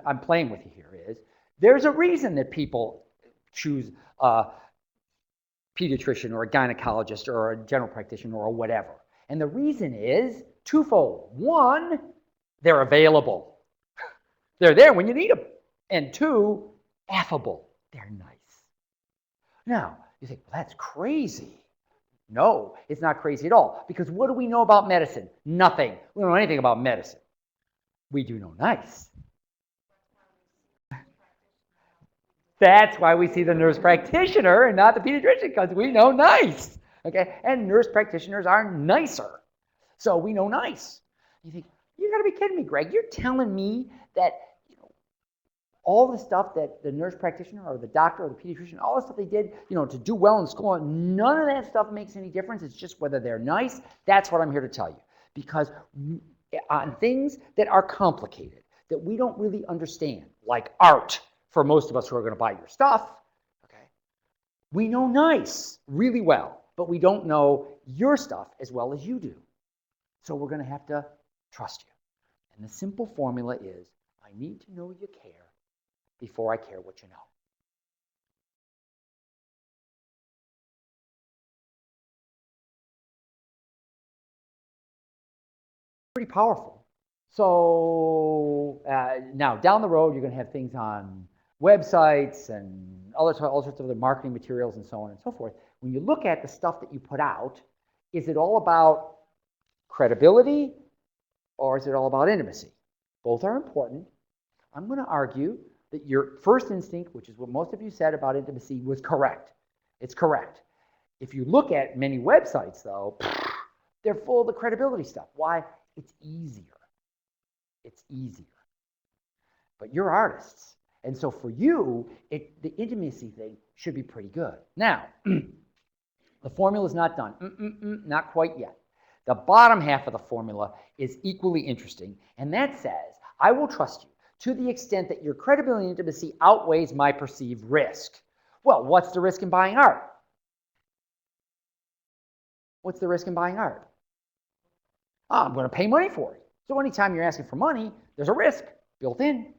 I'm playing with you here is there's a reason that people choose a pediatrician or a gynecologist or a general practitioner or whatever. And the reason is twofold. One, they're available. They're there when you need them. And two, affable. They're nice. Now, you think, well, that's crazy. No, it's not crazy at all. Because what do we know about medicine? Nothing. We don't know anything about medicine. We do know nice. That's why we see the nurse practitioner and not the pediatrician, because we know nice. Okay? And nurse practitioners are nicer. So we know nice. You think, you gotta be kidding me, Greg. You're telling me that all the stuff that the nurse practitioner or the doctor or the pediatrician, all the stuff they did, to do well in school, none of that stuff makes any difference. It's just whether they're nice. That's what I'm here to tell you. Because on things that are complicated, that we don't really understand, like art, for most of us who are going to buy your stuff, okay, we know nice really well, but we don't know your stuff as well as you do. So we're going to have to trust you. And the simple formula is, I need to know you care before I care what you know. Pretty powerful. So now down the road, you're going to have things on websites and all sorts of other marketing materials and so on and so forth. When you look at the stuff that you put out, is it all about credibility or is it all about intimacy? Both are important. I'm going to argue that your first instinct, which is what most of you said about intimacy, was correct. It's correct. If you look at many websites, though, they're full of the credibility stuff. Why? It's easier. It's easier. But you're artists. And so for you, the intimacy thing should be pretty good. Now, the formula is not done. Not quite yet. The bottom half of the formula is equally interesting, and that says, I will trust you to the extent that your credibility and intimacy outweighs my perceived risk. Well, what's the risk in buying art? What's the risk in buying art? Oh, I'm going to pay money for it. So anytime you're asking for money, there's a risk built in.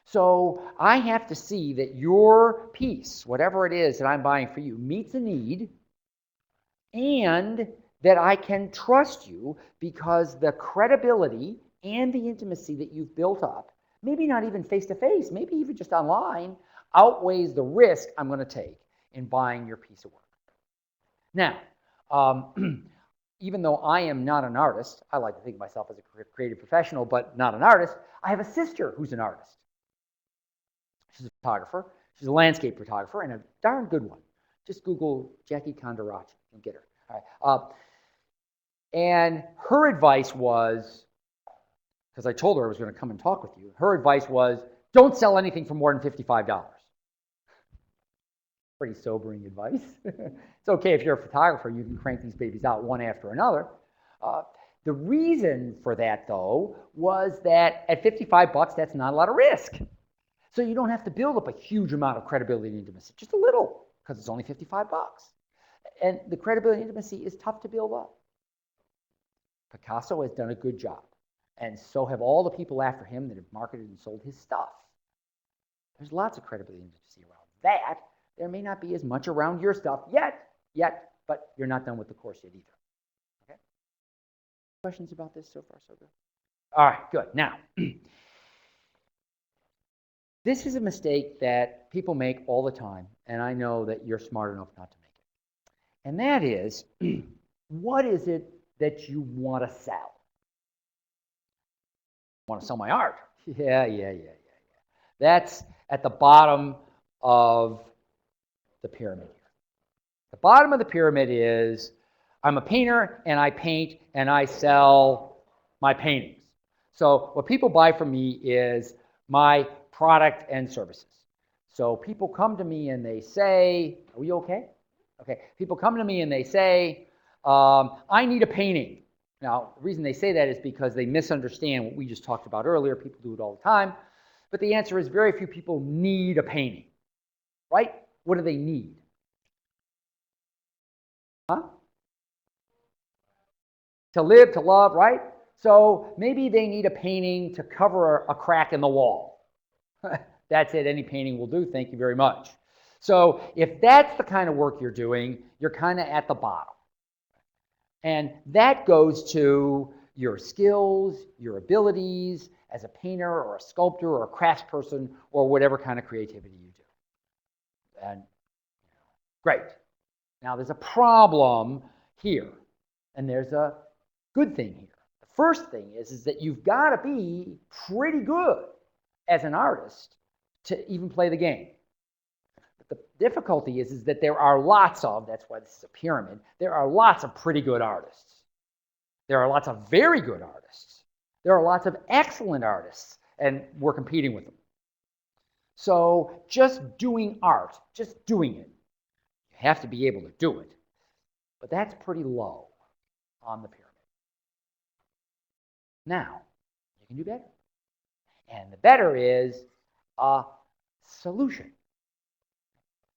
So I have to see that your piece, whatever it is that I'm buying for you, meets a need, and that I can trust you because the credibility and the intimacy that you've built up, maybe not even face-to-face, maybe even just online, outweighs the risk I'm going to take in buying your piece of work. Now, even though I am not an artist, I like to think of myself as a creative professional, but not an artist, I have a sister who's an artist. She's a photographer. She's a landscape photographer, and a darn good one. Just Google Jackie Condoracci. You'll get her. All right. And her advice was, because I told her I was going to come and talk with you, her advice was, don't sell anything for more than $55. Pretty sobering advice. It's okay if you're a photographer, you can crank these babies out one after another. The reason for that, though, was that at 55 bucks, that's not a lot of risk. So you don't have to build up a huge amount of credibility and intimacy, just a little, because it's only 55 bucks. And the credibility and intimacy is tough to build up. Picasso has done a good job, and so have all the people after him that have marketed and sold his stuff. There's lots of credibility and intimacy around that. There may not be as much around your stuff yet, but you're not done with the course yet either. Okay? Questions about this so far, so good? All right, good. Now, this is a mistake that people make all the time, and I know that you're smart enough not to make it. And that is, what is it that you want to sell? I want to sell my art. Yeah. That's at the bottom of the pyramid here. The bottom of the pyramid is, I'm a painter, and I paint, and I sell my paintings. So what people buy from me is my product and services. So people come to me and they say, are we okay? Okay. People come to me and they say, I need a painting. Now, the reason they say that is because they misunderstand what we just talked about earlier. People do it all the time. But the answer is very few people need a painting, right? What do they need? Huh? To live, to love, right? So maybe they need a painting to cover a crack in the wall. That's it. Any painting will do. Thank you very much. So if that's the kind of work you're doing, you're kind of at the bottom. And that goes to your skills, your abilities as a painter or a sculptor or a craftsperson or whatever kind of creativity you do. And great. Now there's a problem here, and there's a good thing here. The first thing is that you've got to be pretty good as an artist to even play the game. But the difficulty is that there are lots of, that's why this is a pyramid, there are lots of pretty good artists. There are lots of very good artists. There are lots of excellent artists, and we're competing with them. So just doing art, just doing it, you have to be able to do it. But that's pretty low on the pyramid. Now, you can do better. And the better is a solution.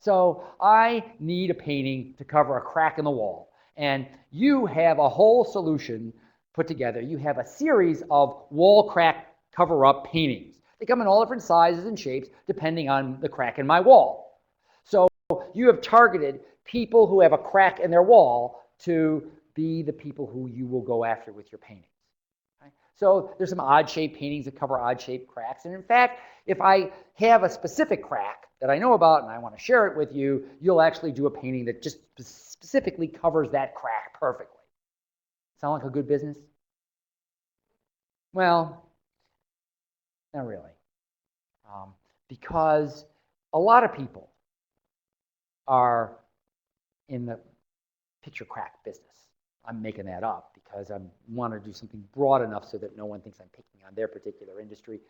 So I need a painting to cover a crack in the wall. And you have a whole solution put together. You have a series of wall crack cover-up paintings. They come in all different sizes and shapes depending on the crack in my wall. So you have targeted people who have a crack in their wall to be the people who you will go after with your paintings. Okay? So there's some odd-shaped paintings that cover odd-shaped cracks. And in fact, if I have a specific crack that I know about and I want to share it with you, you'll actually do a painting that just specifically covers that crack perfectly. Sound like a good business? Well, not really. Because a lot of people are in the picture crack business. I'm making that up because I want to do something broad enough so that no one thinks I'm picking on their particular industry.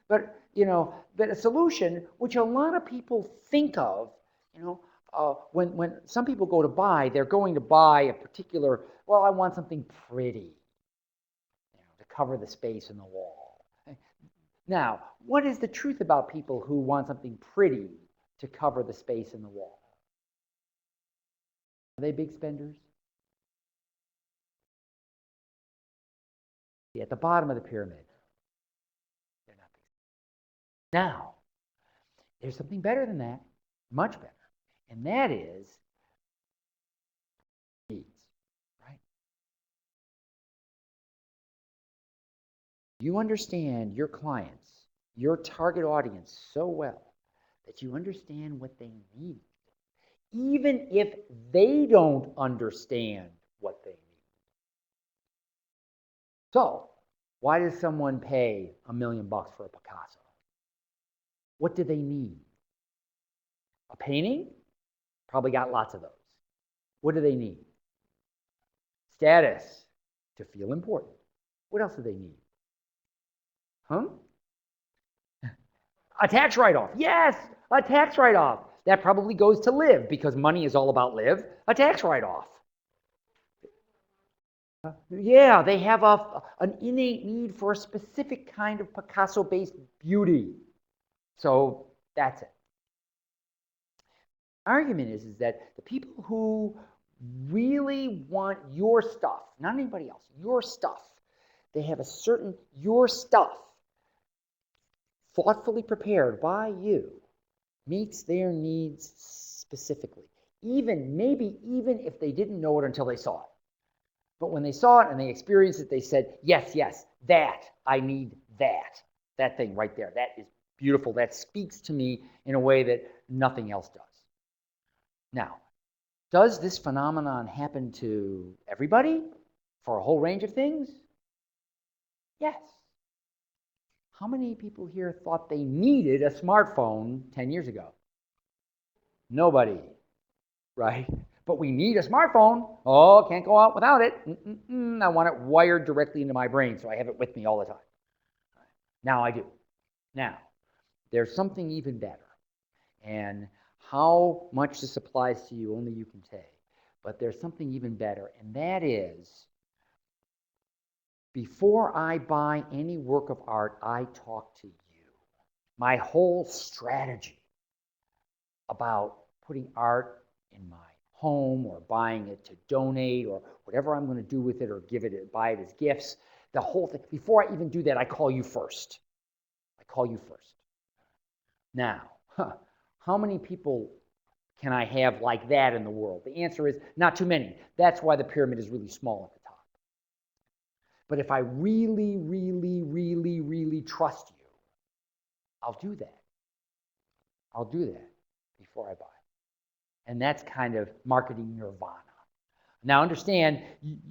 But, but a solution which a lot of people think of, when some people go to buy, they're going to buy a particular, well, I want something pretty, to cover the space in the wall. Now, what is the truth about people who want something pretty to cover the space in the wall? Are they big spenders? At the bottom of the pyramid, they're not big. Now, there's something better than that, much better, and that is needs, right? You understand your clients, your target audience so well that you understand what they need, even if they don't understand what they need. So, why does someone pay $1 million for a Picasso? What do they need? A painting? Probably got lots of those. What do they need? Status, to feel important. What else do they need? Huh? A tax write-off. Yes, a tax write-off. That probably goes to live because money is all about live. A tax write-off. Yeah, they have an innate need for a specific kind of Picasso-based beauty. So that's it. Argument is that the people who really want your stuff, not anybody else, your stuff, they have a certain, your stuff, thoughtfully prepared by you, meets their needs specifically. Maybe even if they didn't know it until they saw it. But when they saw it and they experienced it, they said, yes, yes, that, I need that. That thing right there, that is beautiful. That speaks to me in a way that nothing else does. Now, does this phenomenon happen to everybody for a whole range of things? Yes. How many people here thought they needed a smartphone 10 years ago? Nobody, right? But we need a smartphone. Oh, can't go out without it. I want it wired directly into my brain, so I have it with me all the time. Now I do. Now, there's something even better. And how much this applies to you, only you can say. But there's something even better, and that is, before I buy any work of art, I talk to you. My whole strategy about putting art in my home or buying it to donate or whatever I'm going to do with it or give it, buy it as gifts, the whole thing, before I even do that, I call you first. I call you first. Now, how many people can I have like that in the world? The answer is not too many. That's why the pyramid is really small at the top. But if I really, really, really, really trust you, I'll do that. I'll do that before I buy. And that's kind of marketing nirvana. Now understand,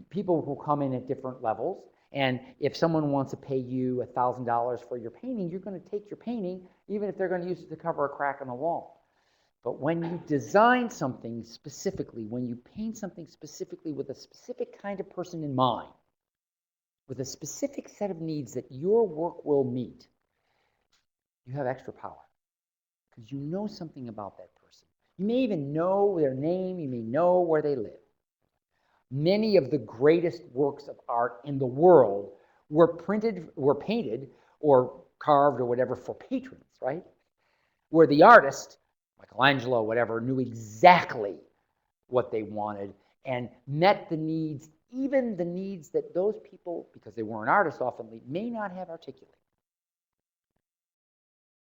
people will come in at different levels. And if someone wants to pay you $1,000 for your painting, you're going to take your painting, even if they're going to use it to cover a crack in the wall. But when you design something specifically, when you paint something specifically with a specific kind of person in mind, with a specific set of needs that your work will meet, you have extra power because you know something about that person. You may even know their name, you may know where they live. Many of the greatest works of art in the world were painted, or carved or whatever for patrons, right? Where the artist, Michelangelo, whatever, knew exactly what they wanted and met the needs, even the needs that those people, because they weren't artists often, may not have articulated.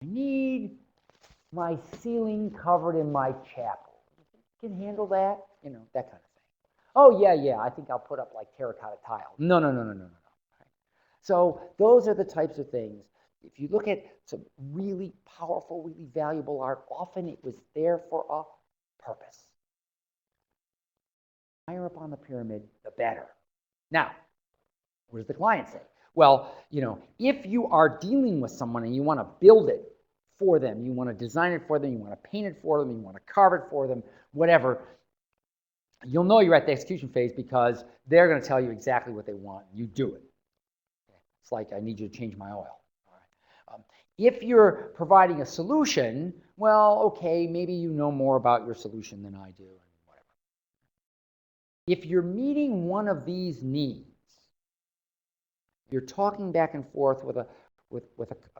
I need my ceiling covered in my chapel. You can handle that, you know, that kind of thing. Oh, yeah, I think I'll put up like terracotta tile. No. Right? So those are the types of things. If you look at some really powerful, really valuable art, often it was there for a purpose. The higher up on the pyramid, the better. Now, what does the client say? Well, you know, if you are dealing with someone and you want to build it for them, you want to design it for them, you want to paint it for them, you want to carve it for them, whatever, you'll know you're at the execution phase because they're going to tell you exactly what they want. You do it. It's like, I need you to change my oil. All right. If you're providing a solution, well, okay, maybe you know more about your solution than I do, and whatever. If you're meeting one of these needs, you're talking back and forth with a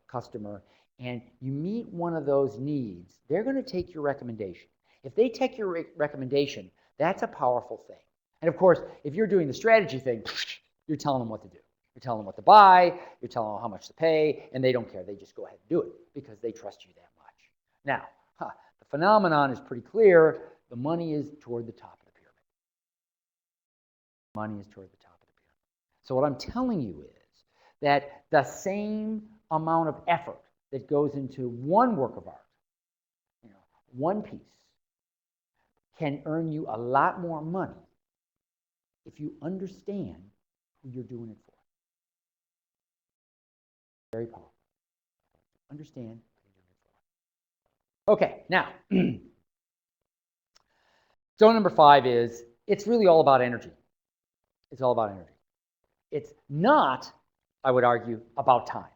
customer, and you meet one of those needs, they're going to take your recommendation. If they take your recommendation, that's a powerful thing. And of course, if you're doing the strategy thing, you're telling them what to do. You're telling them what to buy, you're telling them how much to pay, and they don't care. They just go ahead and do it because they trust you that much. Now, the phenomenon is pretty clear. The money is toward the top of the pyramid. Money is toward the top of the pyramid. So what I'm telling you is that the same amount of effort that goes into one work of art, one piece, can earn you a lot more money if you understand who you're doing it for. Very powerful. Understand who you're doing it for. Okay, now, zone number 5 is, it's really all about energy. It's all about energy. It's not, I would argue, about time.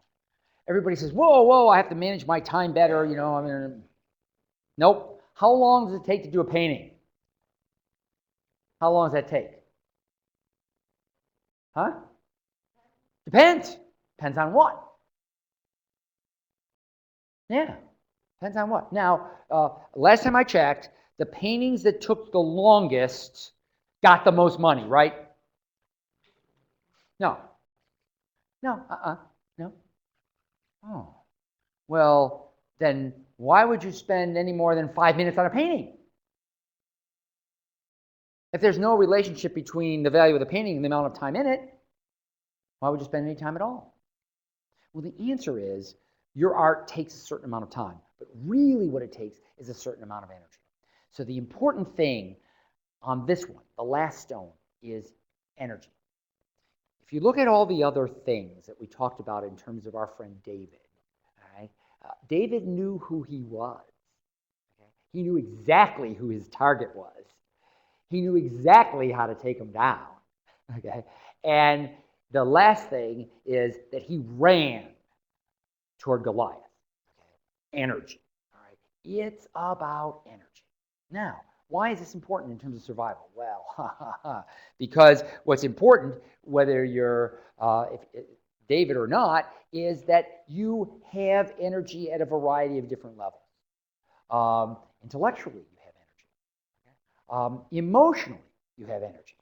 Everybody says, whoa, I have to manage my time better, Nope. How long does it take to do a painting? How long does that take? Huh? Depends. Depends on what? Yeah. Depends on what. Now, last time I checked, the paintings that took the longest got the most money, right? No. No. No. Oh. Well, then why would you spend any more than 5 minutes on a painting? If there's no relationship between the value of the painting and the amount of time in it, why would you spend any time at all? Well, the answer is your art takes a certain amount of time, but really what it takes is a certain amount of energy. So the important thing on this one, the last stone, is energy. If you look at all the other things that we talked about in terms of our friend David, all right, David knew who he was. Okay? He knew exactly who his target was. He knew exactly how to take him down. Okay? And the last thing is that he ran toward Goliath. Okay? Energy. All right? It's about energy. Now, why is this important in terms of survival? Well, because what's important, whether you're David or not, is that you have energy at a variety of different levels. Intellectually, you have energy. Okay? Emotionally, you have energy.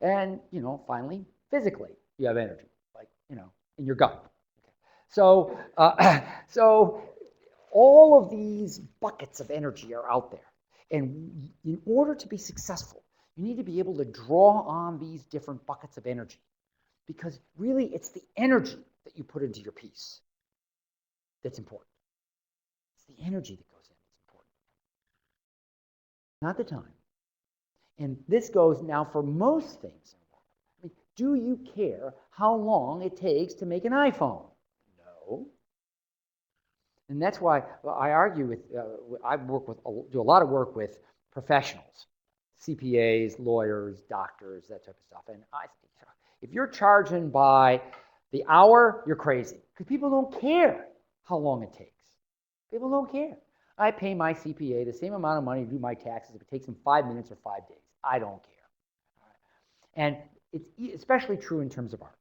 And, finally, physically, you have energy, like, in your gut. Okay? So, so all of these buckets of energy are out there. And in order to be successful, you need to be able to draw on these different buckets of energy. Because really, it's the energy that you put into your piece that's important. It's the energy that goes in that's important. Not the time. And this goes now for most things in the world. I mean, do you care how long it takes to make an iPhone? No. And that's why I argue with, do a lot of work with professionals, CPAs, lawyers, doctors, that type of stuff. And if you're charging by the hour, you're crazy. Because people don't care how long it takes. People don't care. I pay my CPA the same amount of money to do my taxes if it takes them 5 minutes or 5 days. I don't care. And it's especially true in terms of art.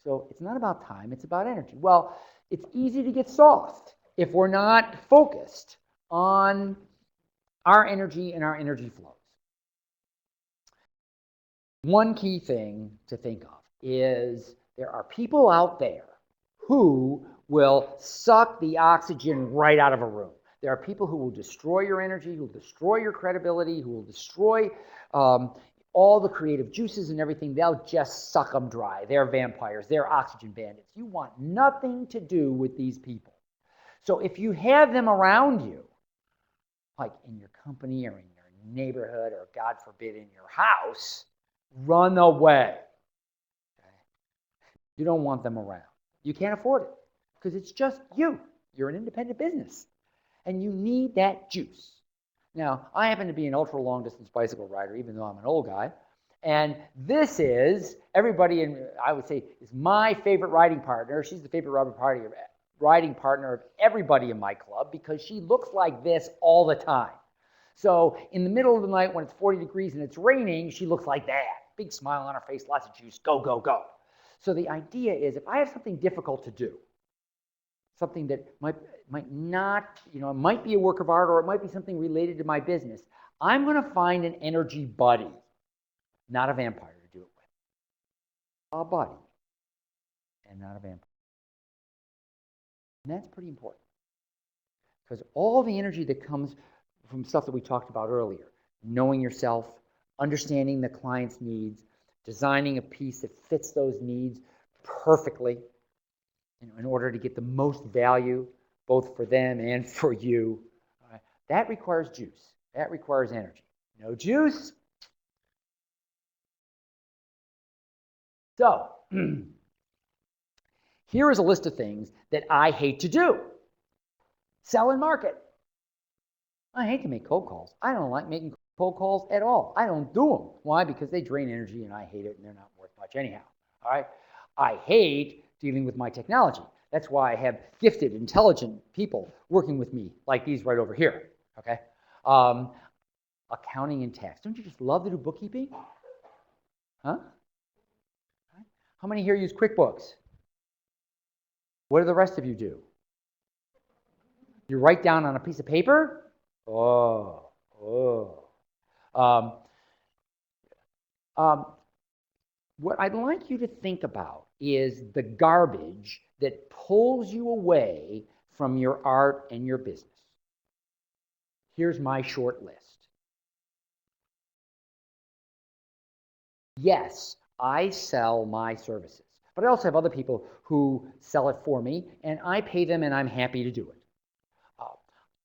So it's not about time, it's about energy. Well, it's easy to get soft if we're not focused on our energy and our energy flows. One key thing to think of is there are people out there who will suck the oxygen right out of a room. There are people who will destroy your energy, who will destroy your credibility, who will destroy all the creative juices and everything. They'll just suck them dry. They're vampires. They're oxygen bandits. You want nothing to do with these people. So if you have them around you, like in your company or in your neighborhood or, God forbid, in your house, run away. Okay? You don't want them around. You can't afford it because it's just you. You're an independent business. And you need that juice. Now, I happen to be an ultra long distance bicycle rider, even though I'm an old guy. And this is, everybody, I would say, is my favorite riding partner. She's the favorite riding partner of everybody in my club because she looks like this all the time. So in the middle of the night when it's 40 degrees and it's raining, she looks like that. Big smile on her face, lots of juice, go, go, go. So the idea is if I have something difficult to do, something that might not, it might be a work of art or it might be something related to my business, I'm going to find an energy buddy, not a vampire to do it with. A buddy. and not a vampire. And that's pretty important. Because all the energy that comes from stuff that we talked about earlier, knowing yourself, understanding the client's needs, designing a piece that fits those needs perfectly, in order to get the most value both for them and for you, that requires juice. That requires energy. No juice. So, here is a list of things that I hate to do. Sell and market. I hate to make cold calls. I don't like making cold calls at all. I don't do them. Why? Because they drain energy and I hate it and they're not worth much anyhow. All right? I hate dealing with my technology. That's why I have gifted, intelligent people working with me, like these right over here. Okay? Accounting and tax. Don't you just love to do bookkeeping? Huh? How many here use QuickBooks? What do the rest of you do? You write down on a piece of paper? What I'd like you to think about is the garbage that pulls you away from your art and your business. Here's my short list. Yes, I sell my services, but I also have other people who sell it for me, and I pay them, and I'm happy to do it.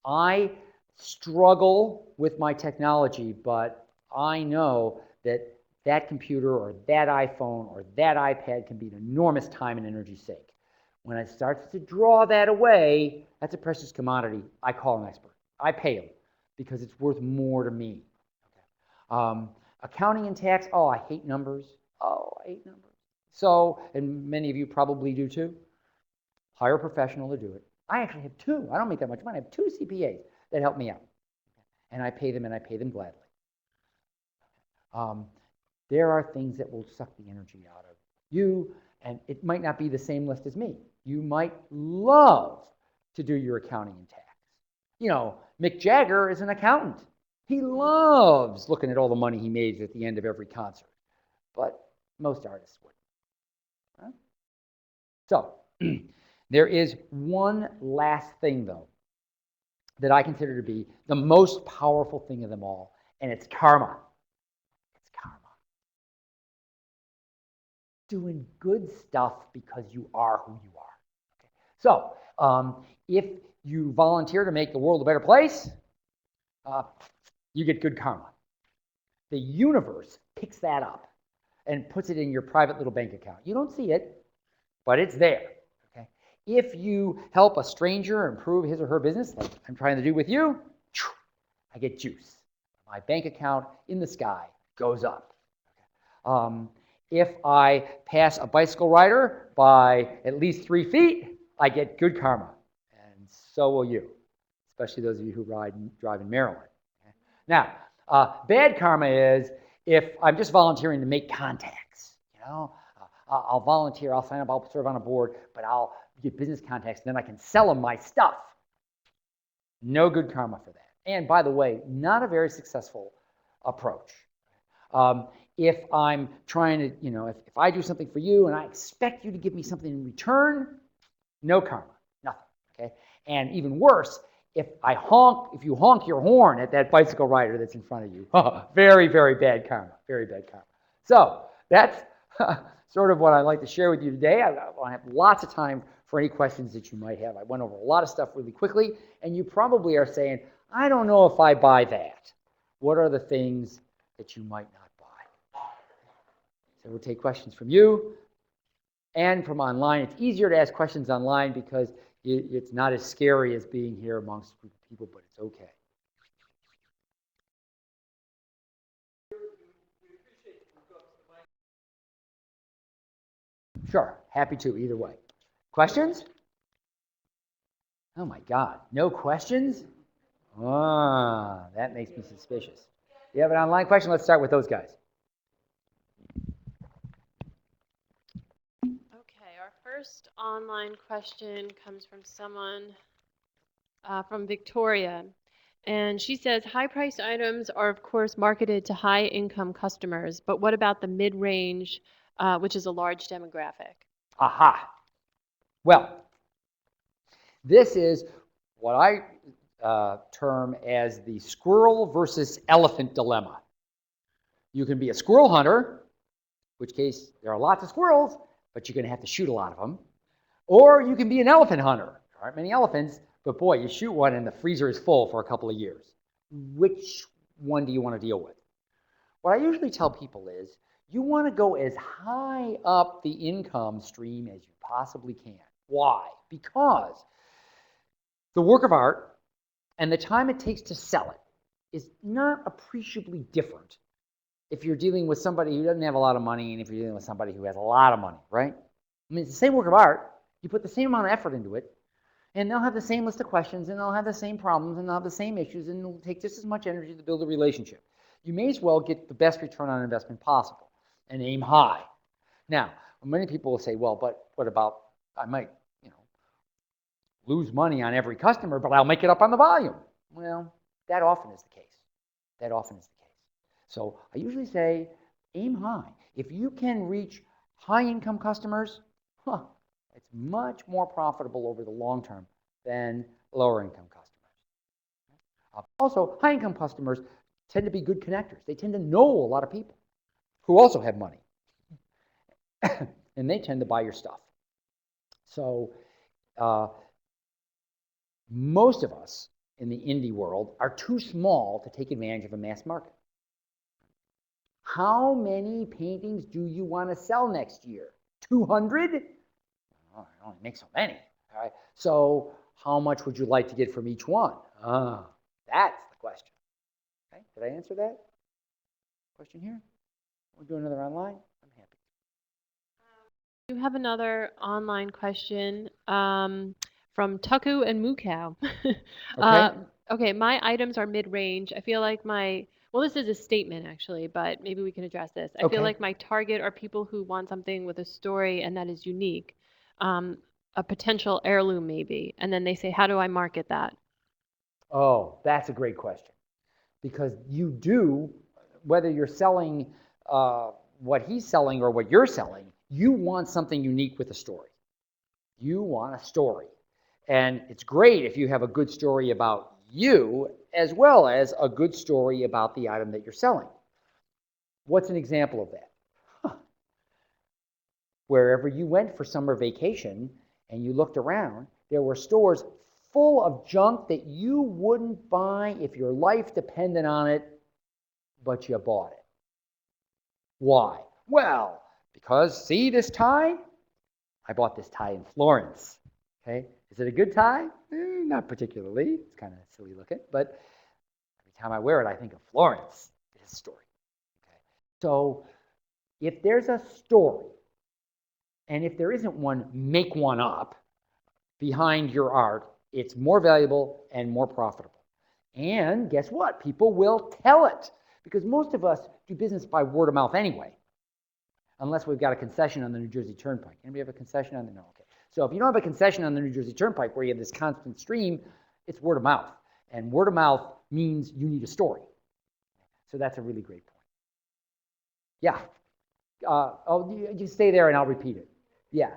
I struggle with my technology, but I know that that computer or that iPhone or that iPad can be an enormous time and energy sink. When it starts to draw that away, that's a precious commodity. I call an expert. I pay them because it's worth more to me. Okay. Accounting and tax, oh, I hate numbers. Oh, I hate numbers. So, and many of you probably do too, hire a professional to do it. I actually have two. I don't make that much money. I have two CPAs that help me out. And I pay them, and I pay them gladly. There are things that will suck the energy out of you, and it might not be the same list as me. You might love to do your accounting and tax. You know, Mick Jagger is an accountant. He loves looking at all the money he made at the end of every concert. But most artists wouldn't. Huh? So, there is one last thing, though, that I consider to be the most powerful thing of them all, and it's karma. It's karma. Doing good stuff because you are who you are. Okay. So, if you volunteer to make the world a better place, you get good karma. The universe picks that up and puts it in your private little bank account. You don't see it, but it's there. Okay? If you help a stranger improve his or her business, like I'm trying to do with you, I get juice. My bank account in the sky goes up. Okay? If I pass a bicycle rider by at least 3 feet, I get good karma. And so will you, especially those of you who drive in Maryland. Okay? Now, bad karma is if I'm just volunteering to make contacts. You know, I'll volunteer, I'll sign up, I'll serve on a board, but I'll get business contacts, and then I can sell them my stuff. No good karma for that. And by the way, not a very successful approach. If I'm trying to, you know, if I do something for you and I expect you to give me something in return, no karma, nothing. Okay. And even worse, if you honk your horn at that bicycle rider that's in front of you, very, very bad karma, very bad karma. So that's sort of what I'd like to share with you today. I have lots of time for any questions that you might have. I went over a lot of stuff really quickly, and you probably are saying, I don't know if I buy that. What are the things that you might not buy? So we'll take questions from you and from online. It's easier to ask questions online because it's not as scary as being here amongst a group of people, but it's okay. Sure, happy to, either way. Questions? Oh my God, no questions? Ah, that makes me suspicious. You have an online question? Let's start with those guys. Okay, our first online question comes from someone from Victoria. And she says, high-priced items are, of course, marketed to high-income customers, but what about the mid-range, which is a large demographic? Aha. Well, this is what I term as the squirrel versus elephant dilemma. You can be a squirrel hunter, in which case there are lots of squirrels, but you're going to have to shoot a lot of them. Or you can be an elephant hunter. There aren't many elephants, but boy, you shoot one and the freezer is full for a couple of years. Which one do you want to deal with? What I usually tell people is you want to go as high up the income stream as you possibly can. Why? Because the work of art and the time it takes to sell it is not appreciably different if you're dealing with somebody who doesn't have a lot of money and if you're dealing with somebody who has a lot of money, right? I mean, it's the same work of art. You put the same amount of effort into it, and they'll have the same list of questions, and they'll have the same problems, and they'll have the same issues, and it'll take just as much energy to build a relationship. You may as well get the best return on investment possible and aim high. Now, many people will say, well, but what about, I might, lose money on every customer, but I'll make it up on the volume. Well, that often is the case. That often is the case. So I usually say, aim high. If you can reach high-income customers, it's much more profitable over the long term than lower-income customers. Also, high-income customers tend to be good connectors. They tend to know a lot of people who also have money, and they tend to buy your stuff. So most of us in the indie world are too small to take advantage of a mass market. How many paintings do you want to sell next year? 200? Oh, I only make so many. All right. So how much would you like to get from each one? That's the question. Okay. Did I answer that question here? We'll do another online. I'm happy. You have another online question from Tuku and Mukau. Okay. Okay, my items are mid-range. I feel like well, this is a statement actually, but maybe we can address this. I Okay. feel like my target are people who want something with a story and that is unique, a potential heirloom maybe. And then they say, how do I market that? Oh, that's a great question. Because you do, whether you're selling what he's selling or what you're selling, you want something unique with a story. You want a story. And it's great if you have a good story about you as well as a good story about the item that you're selling. What's an example of that? Wherever you went for summer vacation and you looked around, there were stores full of junk that you wouldn't buy if your life depended on it, but you bought it. Why? Well, because see this tie? I bought this tie in Florence. Okay, is it a good tie? Not particularly. It's kind of silly looking, but every time I wear it, I think of Florence, his story. Okay, so if there's a story, and if there isn't one, make one up behind your art, it's more valuable and more profitable. And guess what? People will tell it because most of us do business by word of mouth anyway, unless we've got a concession on the New Jersey Turnpike. Anybody have a concession on the? No, okay. So if you don't have a concession on the New Jersey Turnpike where you have this constant stream, it's word of mouth. And word of mouth means you need a story. So that's a really great point. Yeah. You stay there and I'll repeat it. Yeah.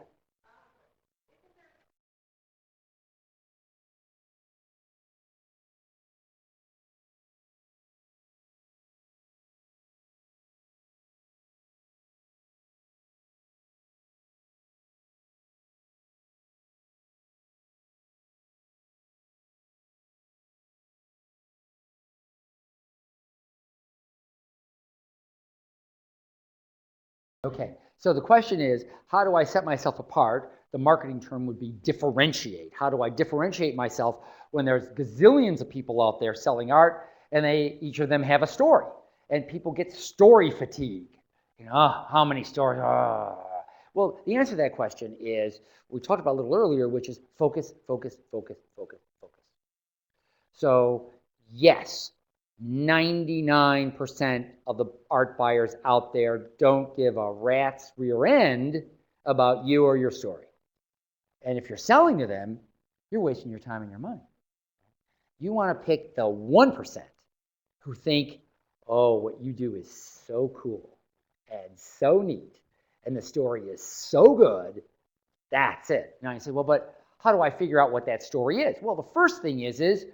Okay, so the question is, how do I set myself apart? The marketing term would be differentiate. How do I differentiate myself when there's gazillions of people out there selling art and each of them have a story? And people get story fatigue. How many stories? Well, the answer to that question is, we talked about a little earlier, which is focus, focus, focus, focus, focus. So yes, 99% of the art buyers out there don't give a rat's rear end about you or your story. And if you're selling to them, you're wasting your time and your money. You want to pick the 1% who think, oh, what you do is so cool and so neat, and the story is so good, That's it. Now you say, well, but how do I figure out what that story is? Well, the first thing is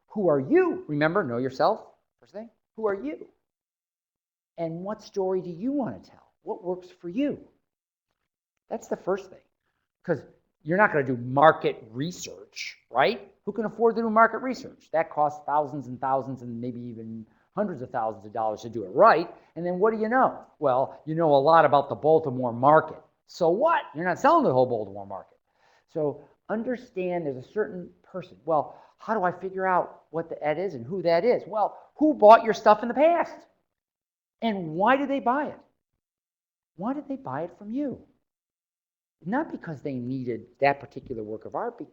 who are you? Remember, know yourself. First thing, who are you? And what story do you want to tell? What works for you? That's the first thing. Because you're not going to do market research, right? Who can afford to do market research? That costs thousands and thousands and maybe even hundreds of thousands of dollars to do it right. And then what do you know? Well, you know a lot about the Baltimore market. So what? You're not selling the whole Baltimore market. So understand there's a certain person. Well, how do I figure out what that is and who that is? Well, who bought your stuff in the past? And why did they buy it? Why did they buy it from you? Not because they needed that particular work of art, but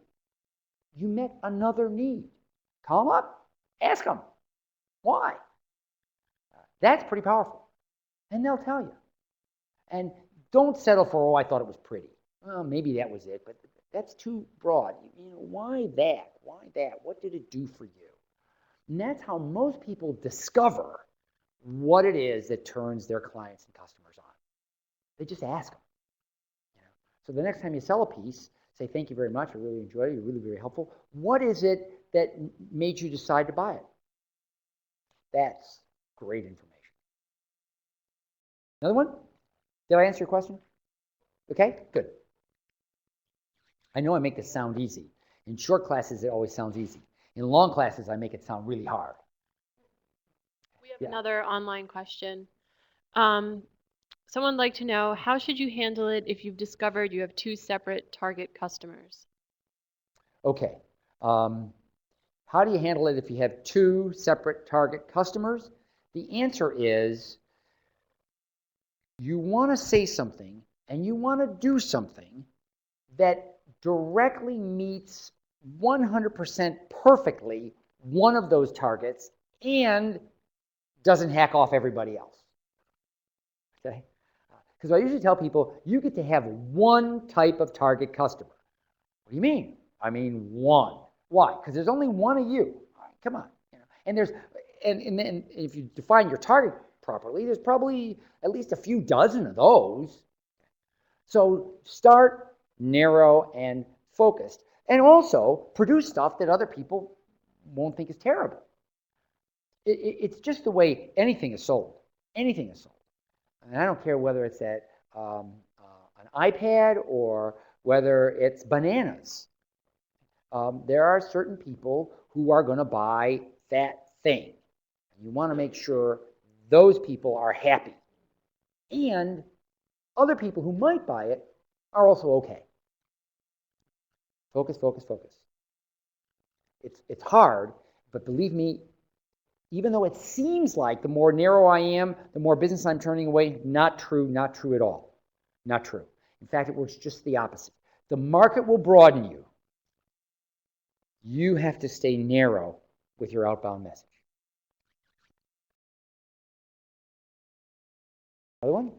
you met another need. Call them up, ask them, why? That's pretty powerful. And they'll tell you. And don't settle for, oh, I thought it was pretty. Well, maybe that was it, but that's too broad. You know, why that? Why that? What did it do for you? And that's how most people discover what it is that turns their clients and customers on. They just ask them. You know? So the next time you sell a piece, say, thank you very much, I really enjoyed it, you're really very helpful. What is it that made you decide to buy it? That's great information. Another one? Did I answer your question? Okay, good. I know I make this sound easy. In short classes, it always sounds easy. In long classes, I make it sound really hard. We have another online question. Someone would like to know, how should you handle it if you've discovered you have two separate target customers? Okay. How do you handle it if you have two separate target customers? The answer is you want to say something and you want to do something that directly meets 100% perfectly one of those targets and doesn't hack off everybody else. Okay? Because I usually tell people, you get to have one type of target customer. What do you mean? I mean one. Why? Because there's only one of you. All right, come on. You know? And if you define your target properly, there's probably at least a few dozen of those. So start narrow and focused. And also produce stuff that other people won't think is terrible. It's just the way anything is sold. Anything is sold. And I don't care whether it's at an iPad or whether it's bananas. There are certain people who are going to buy that thing. And you want to make sure those people are happy. And other people who might buy it are also okay. Focus, focus, focus. It's hard, but believe me, even though it seems like the more narrow I am, the more business I'm turning away, not true at all. Not true. In fact, it works just the opposite. The market will broaden you. You have to stay narrow with your outbound message. Other one?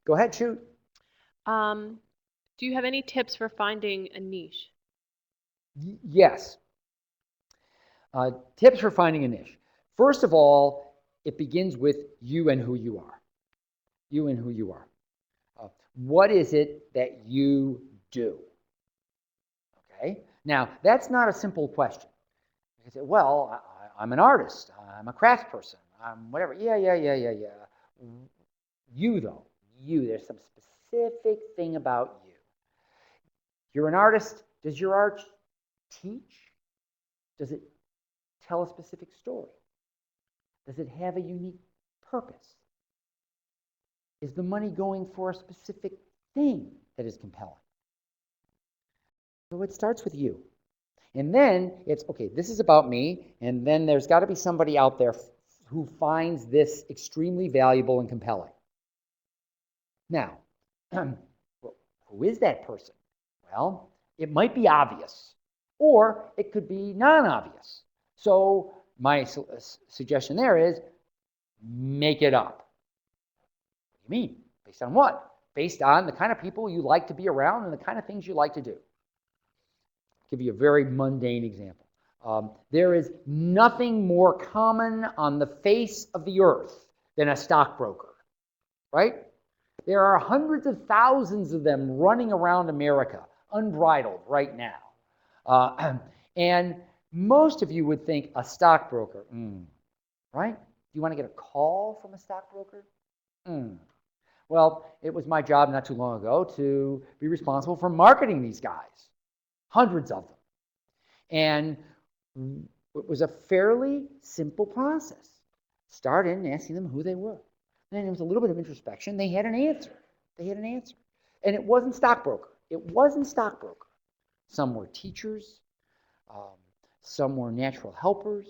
Go ahead, shoot. Do you have any tips for finding a niche? Yes. Tips for finding a niche. First of all, it begins with you and who you are. You and who you are. What is it that you do? Okay. Now, that's not a simple question. You say, well, I'm an artist. I'm a craftsperson. I'm whatever. Yeah. You, though. You. There's some specific thing about you. You're an artist. Does your art teach? Does it tell a specific story? Does it have a unique purpose? Is the money going for a specific thing that is compelling? So it starts with you. And then it's, okay, this is about me, and then there's got to be somebody out there who finds this extremely valuable and compelling. Now, who is that person? Well, it might be obvious, or it could be non-obvious. So my suggestion there is make it up. What do you mean? Based on what? Based on the kind of people you like to be around and the kind of things you like to do. I'll give you a very mundane example. There is nothing more common on the face of the earth than a stockbroker, right? There are hundreds of thousands of them running around America, unbridled right now. And most of you would think a stockbroker, right? Do you want to get a call from a stockbroker? Well, it was my job not too long ago to be responsible for marketing these guys, hundreds of them. And it was a fairly simple process. Start in asking them who they were. Then there was a little bit of introspection. They had an answer. And it wasn't stockbroker. Some were teachers. Some were natural helpers.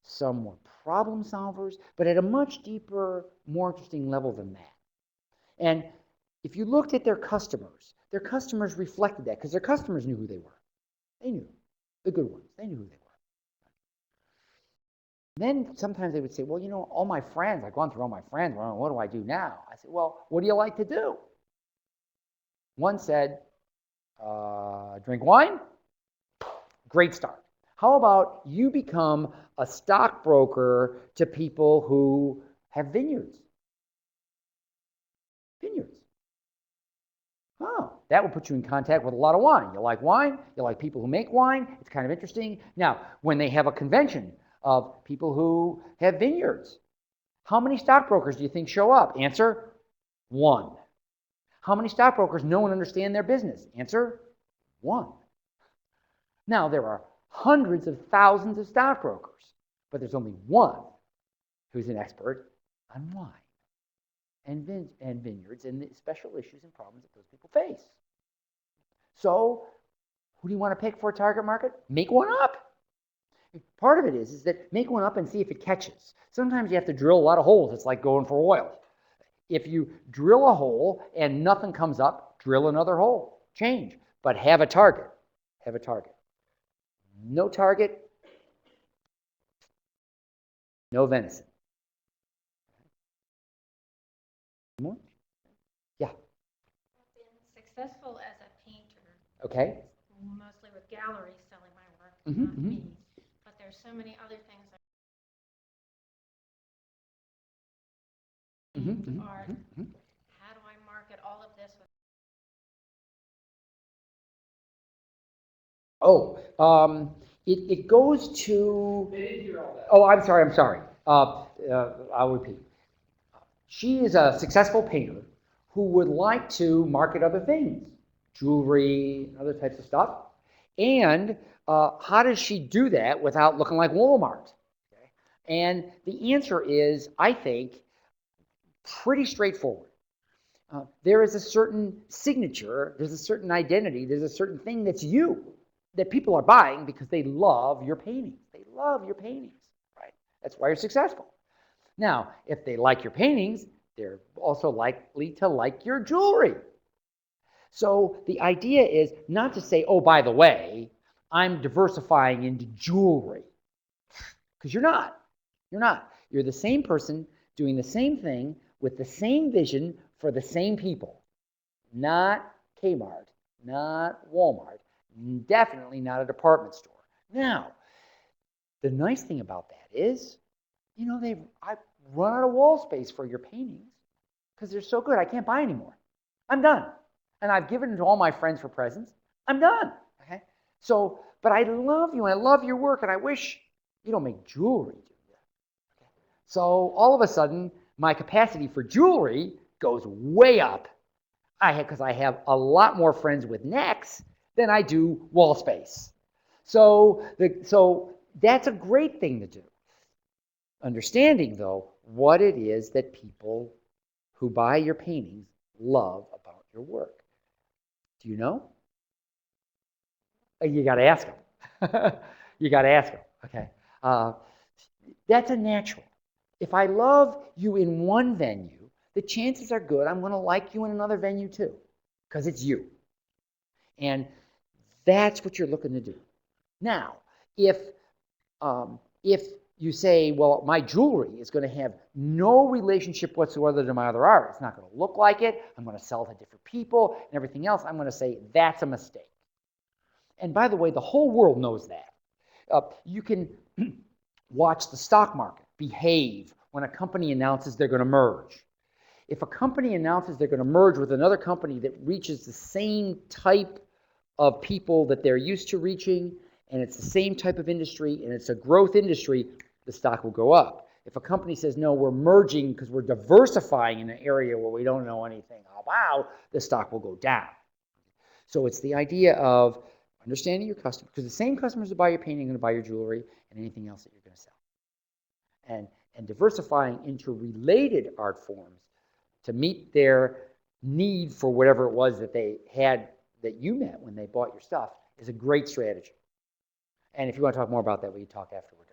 Some were problem solvers, but at a much deeper, more interesting level than that. And if you looked at their customers reflected that, because their customers knew who they were. They knew. The good ones. They knew who they were. Then sometimes they would say, well, all my friends, I've gone through all my friends. Well, what do I do now? I said, well, what do you like to do? One said, drink wine. Great start. How about you become a stockbroker to people who have vineyards? Oh, that will put you in contact with a lot of wine. You like wine? You like people who make wine? It's kind of interesting. Now, when they have a convention of people who have vineyards, how many stockbrokers do you think show up? Answer, 1. How many stockbrokers know and understand their business? Answer, 1. Now, there are hundreds of thousands of stockbrokers, but there's only one who's an expert on wine and vineyards and the special issues and problems that those people face. So, who do you want to pick for a target market? Make one up. Part of it is that make one up and see if it catches. Sometimes you have to drill a lot of holes. It's like going for oil. If you drill a hole and nothing comes up, drill another hole. Change. But have a target. No target, no venison. More? Yeah. I've been successful as a painter. Okay. Mostly with galleries selling my work, Mm-hmm, not mm-hmm. me. But there's so many other things like Mm-hmm, art. mm-hmm. How do I market all of this with It goes to. They didn't hear all that. Oh, I'm sorry. I'll repeat. She is a successful painter who would like to market other things, jewelry, other types of stuff. And how does she do that without looking like Walmart? Okay. And the answer is, I think, pretty straightforward. There is a certain signature, there's a certain identity, there's a certain thing that's you, that people are buying because they love your paintings. Right? That's why you're successful. Now, if they like your paintings, they're also likely to like your jewelry. So the idea is not to say, oh, by the way, I'm diversifying into jewelry. Because you're not. You're the same person doing the same thing with the same vision for the same people. Not Kmart, not Walmart, definitely not a department store. Now, the nice thing about that is, I've run out of wall space for your paintings because they're so good. I can't buy anymore. I'm done. And I've given it to all my friends for presents. I'm done. Okay. So, but I love you and I love your work and I wish you don't make jewelry, do you? Okay. So all of a sudden, my capacity for jewelry goes way up. Because I have a lot more friends with necks than I do wall space. So that's a great thing to do. Understanding, though, what it is that people who buy your paintings love about your work. Do you know? You got to ask them. Okay. That's a natural. If I love you in one venue, the chances are good I'm going to like you in another venue too, because it's you. And that's what you're looking to do. Now, if you say, well, my jewelry is going to have no relationship whatsoever to my other art, it's not going to look like it, I'm going to sell to different people and everything else, I'm going to say that's a mistake. And by the way, the whole world knows that. You can watch the stock market behave when a company announces they're going to merge. If a company announces they're going to merge with another company that reaches the same type of people that they're used to reaching, and it's the same type of industry, and it's a growth industry, the stock will go up. If a company says, no, we're merging because we're diversifying in an area where we don't know anything about, the stock will go down. So it's the idea of understanding your customer, because the same customers that buy your painting are going to buy your jewelry and anything else that you're going to sell. And diversifying into related art forms to meet their need for whatever it was that they had that you met when they bought your stuff is a great strategy. And if you want to talk more about that, we can talk after we're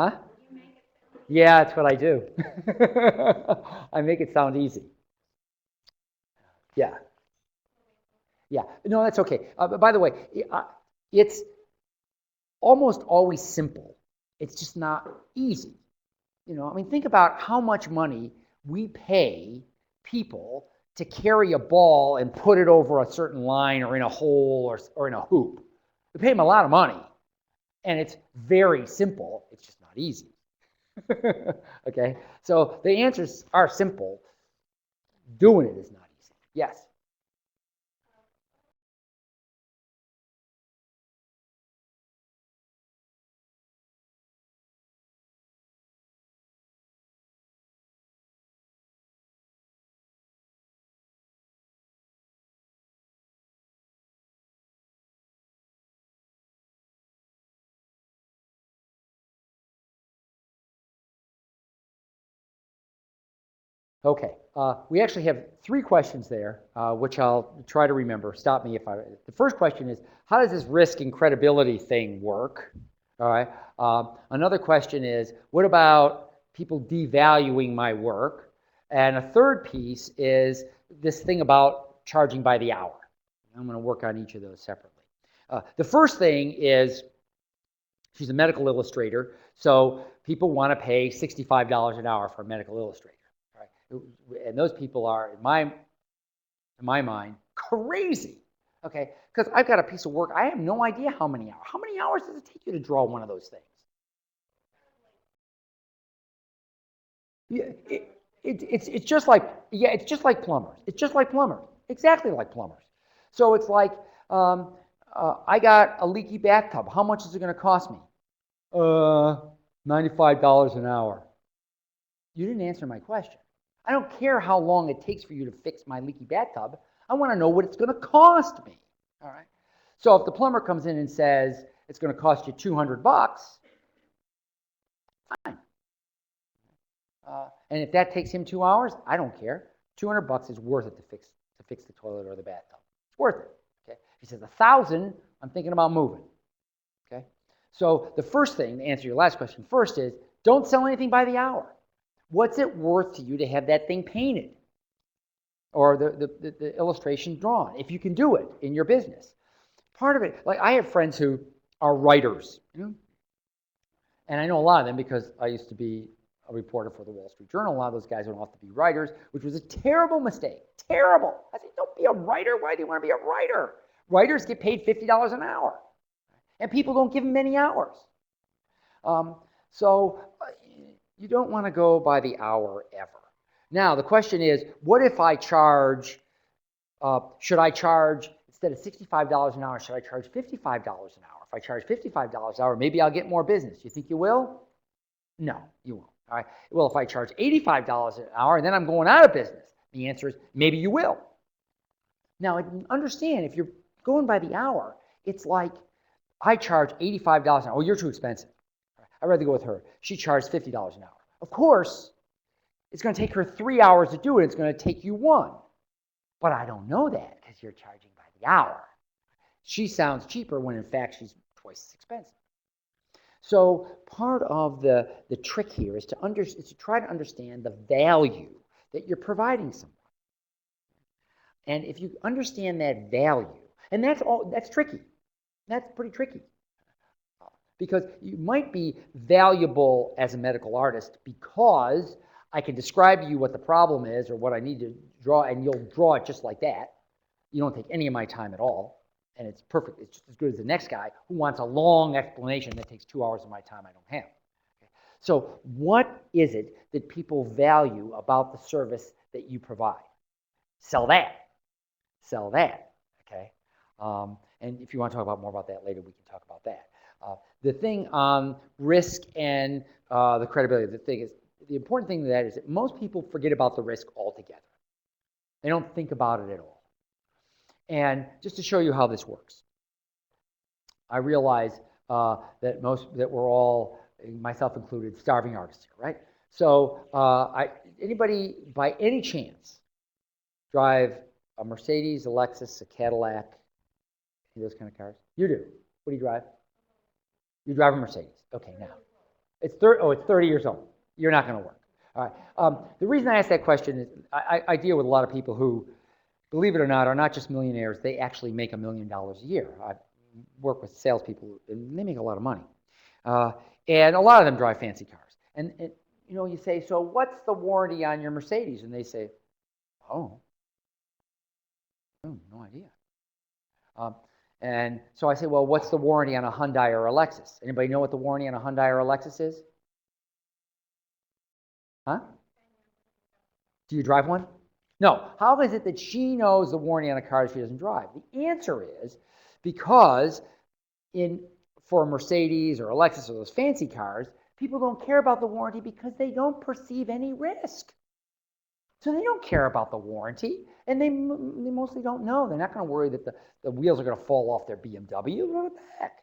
done. Huh? Yeah, that's what I do. I make it sound easy. Yeah. Yeah. No, that's okay. By the way, it's almost always simple. It's just not easy. You know, I mean, think about how much money we pay people to carry a ball and put it over a certain line or in a hole or in a hoop. We pay them a lot of money, and it's very simple. It's just not easy. Okay? So the answers are simple. Doing it is not easy. Yes? Okay, we actually have 3 questions there, which I'll try to remember. Stop me if I... The first question is, how does this risk and credibility thing work? All right. Another question is, what about people devaluing my work? And a third piece is this thing about charging by the hour. I'm going to work on each of those separately. The first thing is, she's a medical illustrator, so people want to pay $65 an hour for a medical illustrator. And those people are, in my mind, crazy, okay? Because I've got a piece of work, I have no idea how many hours. How many hours does it take you to draw one of those things? Yeah, it's just like, yeah, it's just like plumbers. It's just like plumbers, exactly like plumbers. So it's like, I got a leaky bathtub. How much is it going to cost me? $95 an hour. You didn't answer my question. I don't care how long it takes for you to fix my leaky bathtub. I want to know what it's going to cost me. All right. So if the plumber comes in and says it's going to cost you $200, fine. And if that takes him 2 hours, I don't care. $200 is worth it to fix the toilet or the bathtub. It's worth it. Okay. If he says $1,000, I'm thinking about moving. Okay. So the first thing, to answer your last question first, is don't sell anything by the hour. What's it worth to you to have that thing painted or the illustration drawn, if you can do it in your business? Part of it, like I have friends who are writers, you know? And I know a lot of them because I used to be a reporter for the Wall Street Journal. A lot of those guys went off to be writers, which was a terrible mistake. Terrible. I said, don't be a writer. Why do you want to be a writer? Writers get paid $50 an hour, and people don't give them many hours. You don't want to go by the hour ever. Now, the question is, what if I charge, should I charge, instead of $65 an hour, should I charge $55 an hour? If I charge $55 an hour, maybe I'll get more business. You think you will? No, you won't. All right. Well, if I charge $85 an hour and then I'm going out of business, the answer is maybe you will. Now, understand, if you're going by the hour, it's like I charge $85 an hour. Oh, you're too expensive. I'd rather go with her. She charged $50 an hour. Of course, it's going to take her 3 hours to do it. It's going to take you 1. But I don't know that because you're charging by the hour. She sounds cheaper when, in fact, she's twice as expensive. So part of the trick here is to try to understand the value that you're providing someone. And if you understand that value, and that's tricky. That's pretty tricky. Because you might be valuable as a medical artist because I can describe to you what the problem is or what I need to draw, and you'll draw it just like that. You don't take any of my time at all, and it's perfect. It's just as good as the next guy who wants a long explanation that takes 2 hours of my time I don't have. Okay. So what is it that people value about the service that you provide? Sell that. Sell that, okay? And if you want to talk about more about that later, we can talk about that. The thing on risk and the credibility, the important thing to that is that most people forget about the risk altogether. They don't think about it at all. And just to show you how this works, I realize that we're all, myself included, starving artists here, right? So anybody by any chance drive a Mercedes, a Lexus, a Cadillac, any of those kind of cars? You do. What do you drive? You drive a Mercedes. Okay, now it's 30 years old. You're not going to work. All right. The reason I ask that question is I deal with a lot of people who, believe it or not, are not just millionaires. They actually make $1 million a year. I work with salespeople, and they make a lot of money. And a lot of them drive fancy cars. And you know, you say, so what's the warranty on your Mercedes? And they say, oh, no idea. And so I say, well, what's the warranty on a Hyundai or a Lexus? Anybody know what the warranty on a Hyundai or a Lexus is? Huh? Do you drive one? No. How is it that she knows the warranty on a car that she doesn't drive? The answer is because for a Mercedes or a Lexus or those fancy cars, people don't care about the warranty because they don't perceive any risk. So they don't care about the warranty, and they mostly don't know. They're not going to worry that the wheels are going to fall off their BMW. What the heck?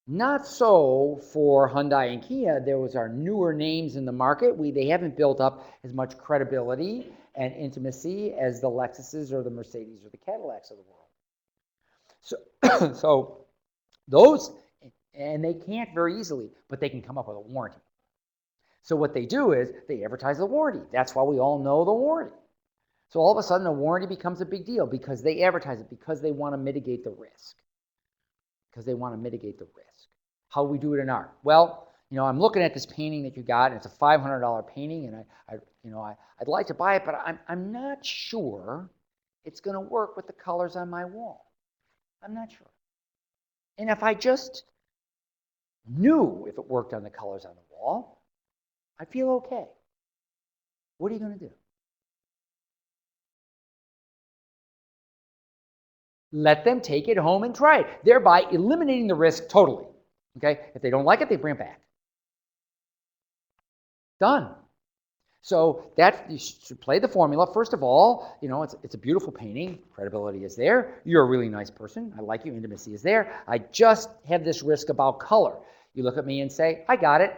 Not so for Hyundai and Kia. Those are newer names in the market. They haven't built up as much credibility and intimacy as the Lexuses or the Mercedes or the Cadillacs of the world. So those, and they can't very easily, but they can come up with a warranty. So what they do is they advertise the warranty. That's why we all know the warranty. So all of a sudden, a warranty becomes a big deal because they advertise it, because they want to mitigate the risk. Because they want to mitigate the risk. How do we do it in art? Well, you know, I'm looking at this painting that you got, and it's a $500 painting, and I'd like to buy it, but I'm not sure it's going to work with the colors on my wall. I'm not sure. And if I just knew if it worked on the colors on the wall, I feel okay. What are you going to do? Let them take it home and try it, thereby eliminating the risk totally. Okay? If they don't like it, they bring it back. Done. So you should play the formula. First of all, you know, it's a beautiful painting. Credibility is there. You're a really nice person. I like you. Intimacy is there. I just have this risk about color. You look at me and say, I got it.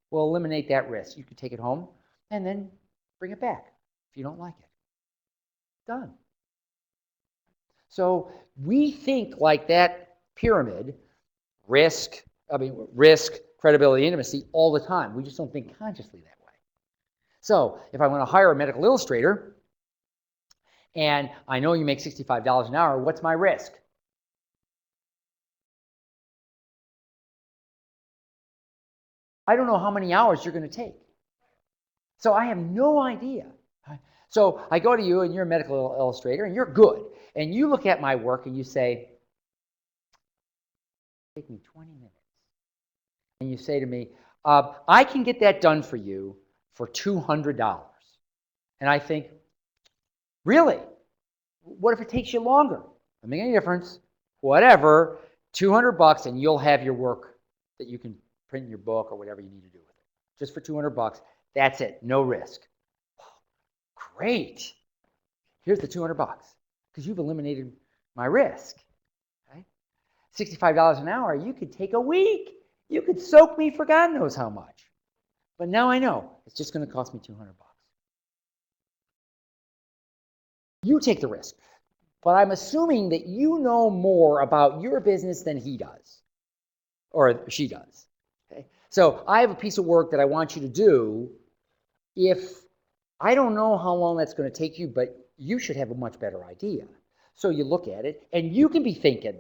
We'll eliminate that risk. You can take it home and then bring it back if you don't like it. Done. So we think like that pyramid, risk, credibility, intimacy, all the time. We just don't think consciously that way. So if I want to hire a medical illustrator and I know you make $65 an hour, what's my risk? I don't know how many hours you're going to take. So I have no idea. So I go to you and you're a medical illustrator and you're good. And you look at my work and you say, take me 20 minutes. And you say to me, I can get that done for you for $200. And I think, really? What if it takes you longer? Doesn't make any difference. Whatever, $200 and you'll have your work that you can print in your book or whatever you need to do with it. Just for $200, that's it, no risk. Great. Here's the $200 because you've eliminated my risk. Okay? $65 an hour, you could take a week. You could soak me for God knows how much. But now I know it's just going to cost me $200. You take the risk. But I'm assuming that you know more about your business than he does or she does. Okay? So I have a piece of work that I want you to do. If I don't know how long that's going to take you, but you should have a much better idea. So you look at it, and you can be thinking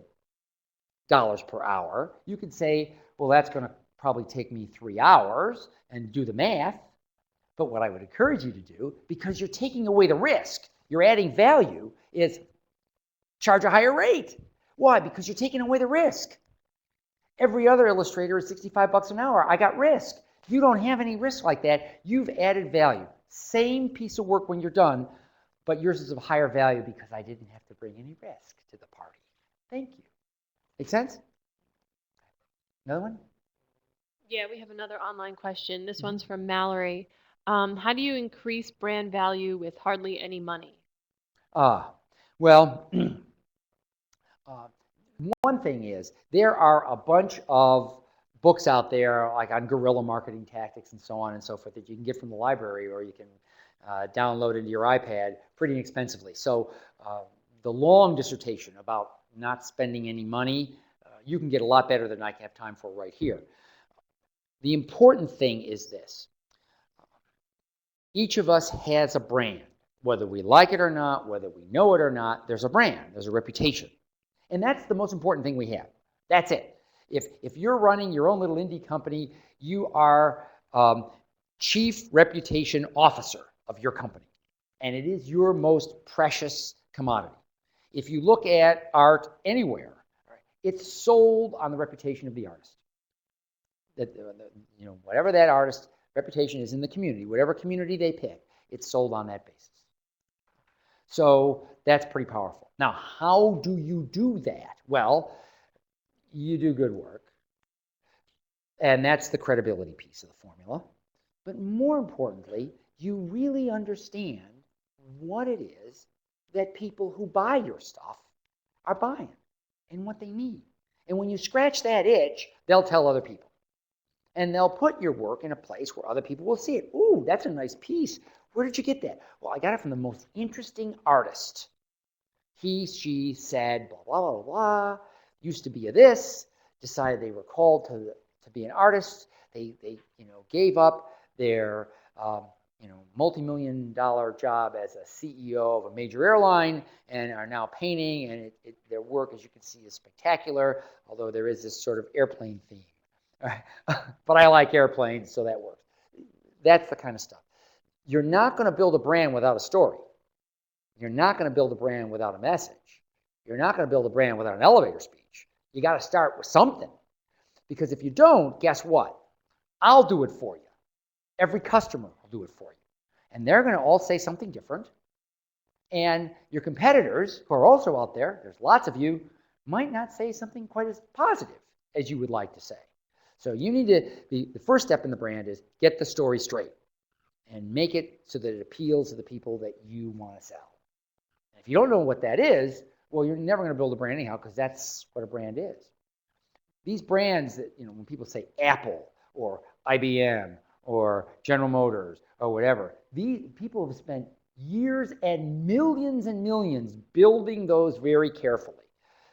dollars per hour. You could say, well, that's going to probably take me 3 hours, and do the math. But what I would encourage you to do, because you're taking away the risk, you're adding value, is charge a higher rate. Why? Because you're taking away the risk. Every other illustrator is 65 bucks an hour. I got risk. You don't have any risk like that. You've added value. Same piece of work when you're done, but yours is of higher value because I didn't have to bring any risk to the party. Thank you. Make sense? Another one? Yeah, we have another online question. This one's from Mallory. How do you increase brand value with hardly any money? Well, one thing is there are a bunch of books out there like on guerrilla marketing tactics and so on and so forth that you can get from the library or you can download into your iPad pretty inexpensively. So the long dissertation about not spending any money, you can get a lot better than I have time for right here. The important thing is this. Each of us has a brand. Whether we like it or not, whether we know it or not, there's a brand, there's a reputation. And that's the most important thing we have. That's it. If you're running your own little indie company, you are chief reputation officer of your company. And it is your most precious commodity. If you look at art anywhere, it's sold on the reputation of the artist. That whatever that artist's reputation is in the community, whatever community they pick, it's sold on that basis. So that's pretty powerful. Now, how do you do that? Well, you do good work. And that's the credibility piece of the formula. But more importantly, you really understand what it is that people who buy your stuff are buying and what they need. And when you scratch that itch, they'll tell other people. And they'll put your work in a place where other people will see it. Ooh, that's a nice piece. Where did you get that? Well, I got it from the most interesting artist. He, she said, blah, blah, blah, blah, used to be a this, decided they were called to be an artist. They gave up their multi-million-dollar job as a CEO of a major airline and are now painting, and their work, as you can see, is spectacular, although there is this sort of airplane theme. But I like airplanes, so that works. That's the kind of stuff. You're not going to build a brand without a story. You're not going to build a brand without a message. You're not going to build a brand without an elevator speech. You got to start with something. Because if you don't, guess what? I'll do it for you. Every customer will do it for you. And they're going to all say something different. And your competitors, who are also out there, there's lots of you, might not say something quite as positive as you would like to say. So you need to the first step in the brand is get the story straight and make it so that it appeals to the people that you want to sell. And if you don't know what that is, well, you're never going to build a brand anyhow, because that's what a brand is. These brands that, when people say Apple or IBM or General Motors or whatever, these people have spent years and millions building those very carefully.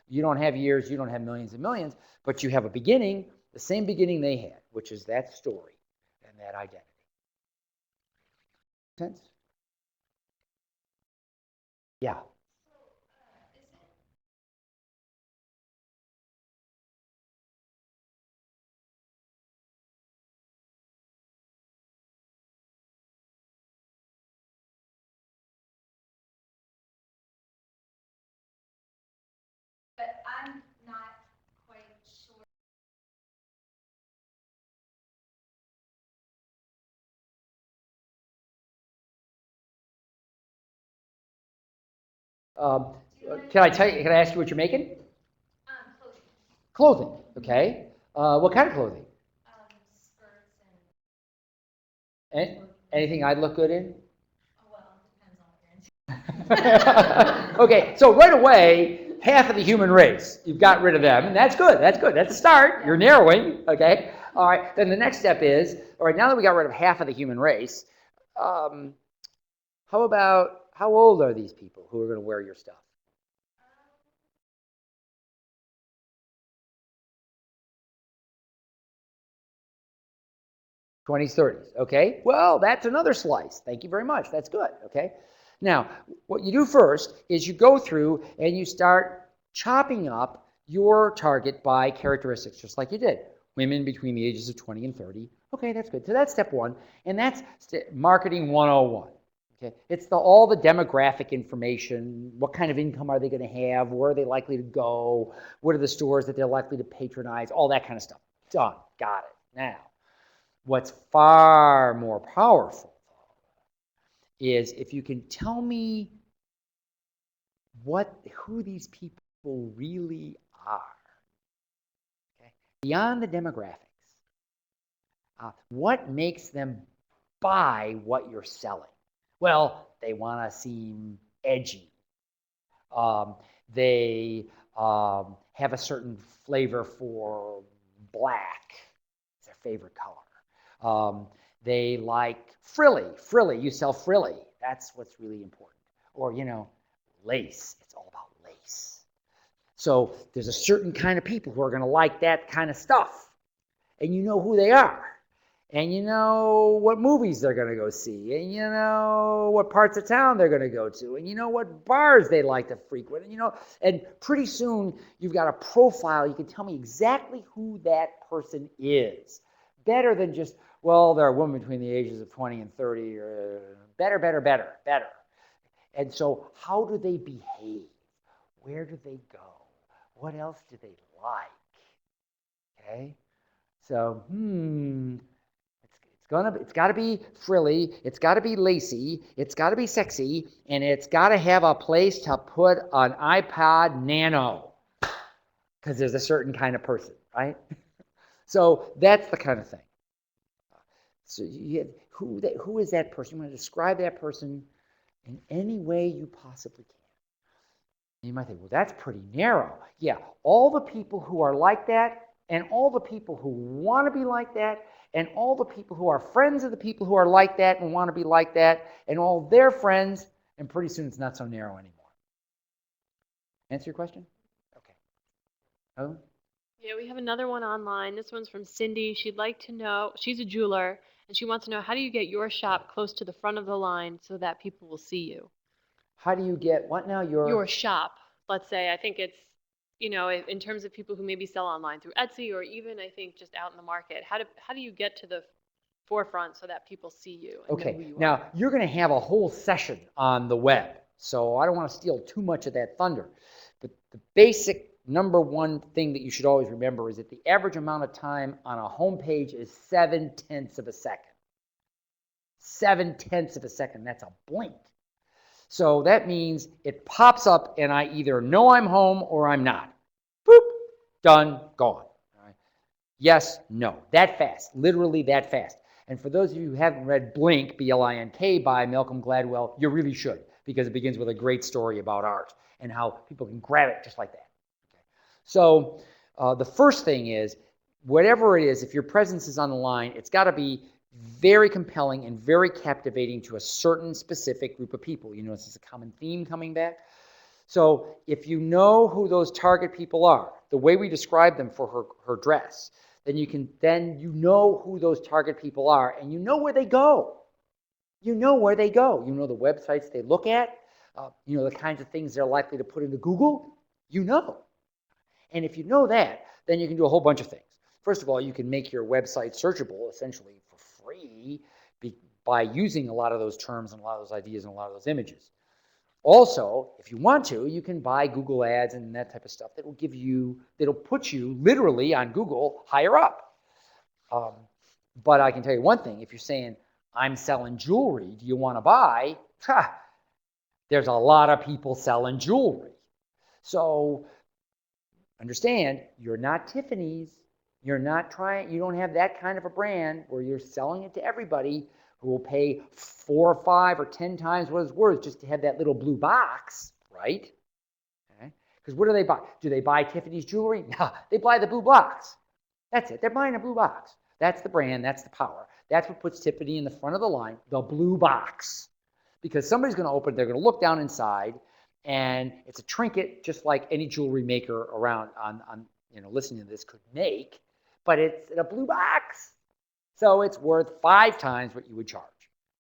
You don't have years, you don't have millions and millions, but you have a beginning, the same beginning they had, which is that story and that identity. Sense? Yeah. But I'm not quite sure. Can I ask you what you're making? Clothing. Clothing, okay. What kind of clothing? Skirts and. Anything I'd look good in? Oh, well, it depends on what you're into. Okay, so right away, half of the human race, you've got rid of them, and that's good, that's good. That's a start. You're narrowing, okay? All right, then the next step is, all right, now that we got rid of half of the human race, how old are these people who are going to wear your stuff? '20s, '30s, okay? Well, that's another slice. Thank you very much. That's good, okay? Now, what you do first is you go through and you start chopping up your target by characteristics, just like you did. Women between the ages of 20 and 30. Okay, that's good. So that's step one, and that's marketing 101, Okay, it's all the demographic information. What kind of income are they going to have? Where are they likely to go? What are the stores that they're likely to patronize? All that kind of stuff. Done. Got it. Now, what's far more powerful is if you can tell me who these people really are. Okay? Beyond the demographics, what makes them buy what you're selling? Well, they want to seem edgy. They have a certain flavor for black. It's their favorite color. They like frilly. Frilly, you sell frilly. That's what's really important. Or, lace. It's all about lace. So there's a certain kind of people who are going to like that kind of stuff. And you know who they are. And you know what movies they're going to go see. And you know what parts of town they're going to go to. And you know what bars they like to frequent. And pretty soon you've got a profile. You can tell me exactly who that person is. Better than just, well, they're a woman between the ages of 20 and 30. Or better. And so how do they behave? Where do they go? What else do they like? Okay? So, it's got to be frilly, it's got to be lacy, it's got to be sexy, and it's got to have a place to put an iPod Nano, because there's a certain kind of person, right? So that's the kind of thing. So who is that person? You want to describe that person in any way you possibly can. You might think, well, that's pretty narrow. Yeah, all the people who are like that, and all the people who want to be like that, and all the people who are friends of the people who are like that and want to be like that, and all their friends, and pretty soon it's not so narrow anymore. Answer your question? Okay. Oh? Yeah, we have another one online. This one's from Cindy. She'd like to know, she's a jeweler, and she wants to know, how do you get your shop close to the front of the line so that people will see you? How do you get what now? Your shop. Let's say, I think it's, in terms of people who maybe sell online through Etsy, or even I think just out in the market. How do you get to the forefront so that people see you and know who you are? Now you're going to have a whole session on the web, so I don't want to steal too much of that thunder. But the basic number one thing that you should always remember is that the average amount of time on a home page is 7/10 of a second. 7/10 of a second. That's a blink. So that means it pops up and I either know I'm home or I'm not. Boop, done, gone. All right. Yes, no, that fast, literally that fast. And for those of you who haven't read Blink, B-L-I-N-K, by Malcolm Gladwell, you really should, because it begins with a great story about art and how people can grab it just like that. Okay. So the first thing is, whatever it is, if your presence is on the line, it's got to be very compelling and very captivating to a certain specific group of people. You notice there's a common theme coming back. So if you know who those target people are, the way we describe them for her dress, then you know who those target people are, and you know where they go. You know where they go. You know the websites they look at. You know the kinds of things they're likely to put into Google. You know. And if you know that, then you can do a whole bunch of things. First of all, you can make your website searchable essentially for free by using a lot of those terms and a lot of those ideas and a lot of those images. Also, if you want to, you can buy Google ads and that type of stuff that'll put you literally on Google higher up. But I can tell you one thing, if you're saying, I'm selling jewelry, do you want to buy? There's a lot of people selling jewelry. So understand, you're not Tiffany's. You don't have that kind of a brand where you're selling it to everybody who will pay 4 or 5 or 10 times what it's worth just to have that little blue box, right? Okay. Because what do they buy? Do they buy Tiffany's jewelry? No, they buy the blue box. That's it. They're buying a blue box. That's the brand. That's the power. That's what puts Tiffany in the front of the line, the blue box. Because somebody's going to open it, they're going to look down inside, and it's a trinket just like any jewelry maker around on listening to this could make, but it's in a blue box. So it's worth 5 times what you would charge,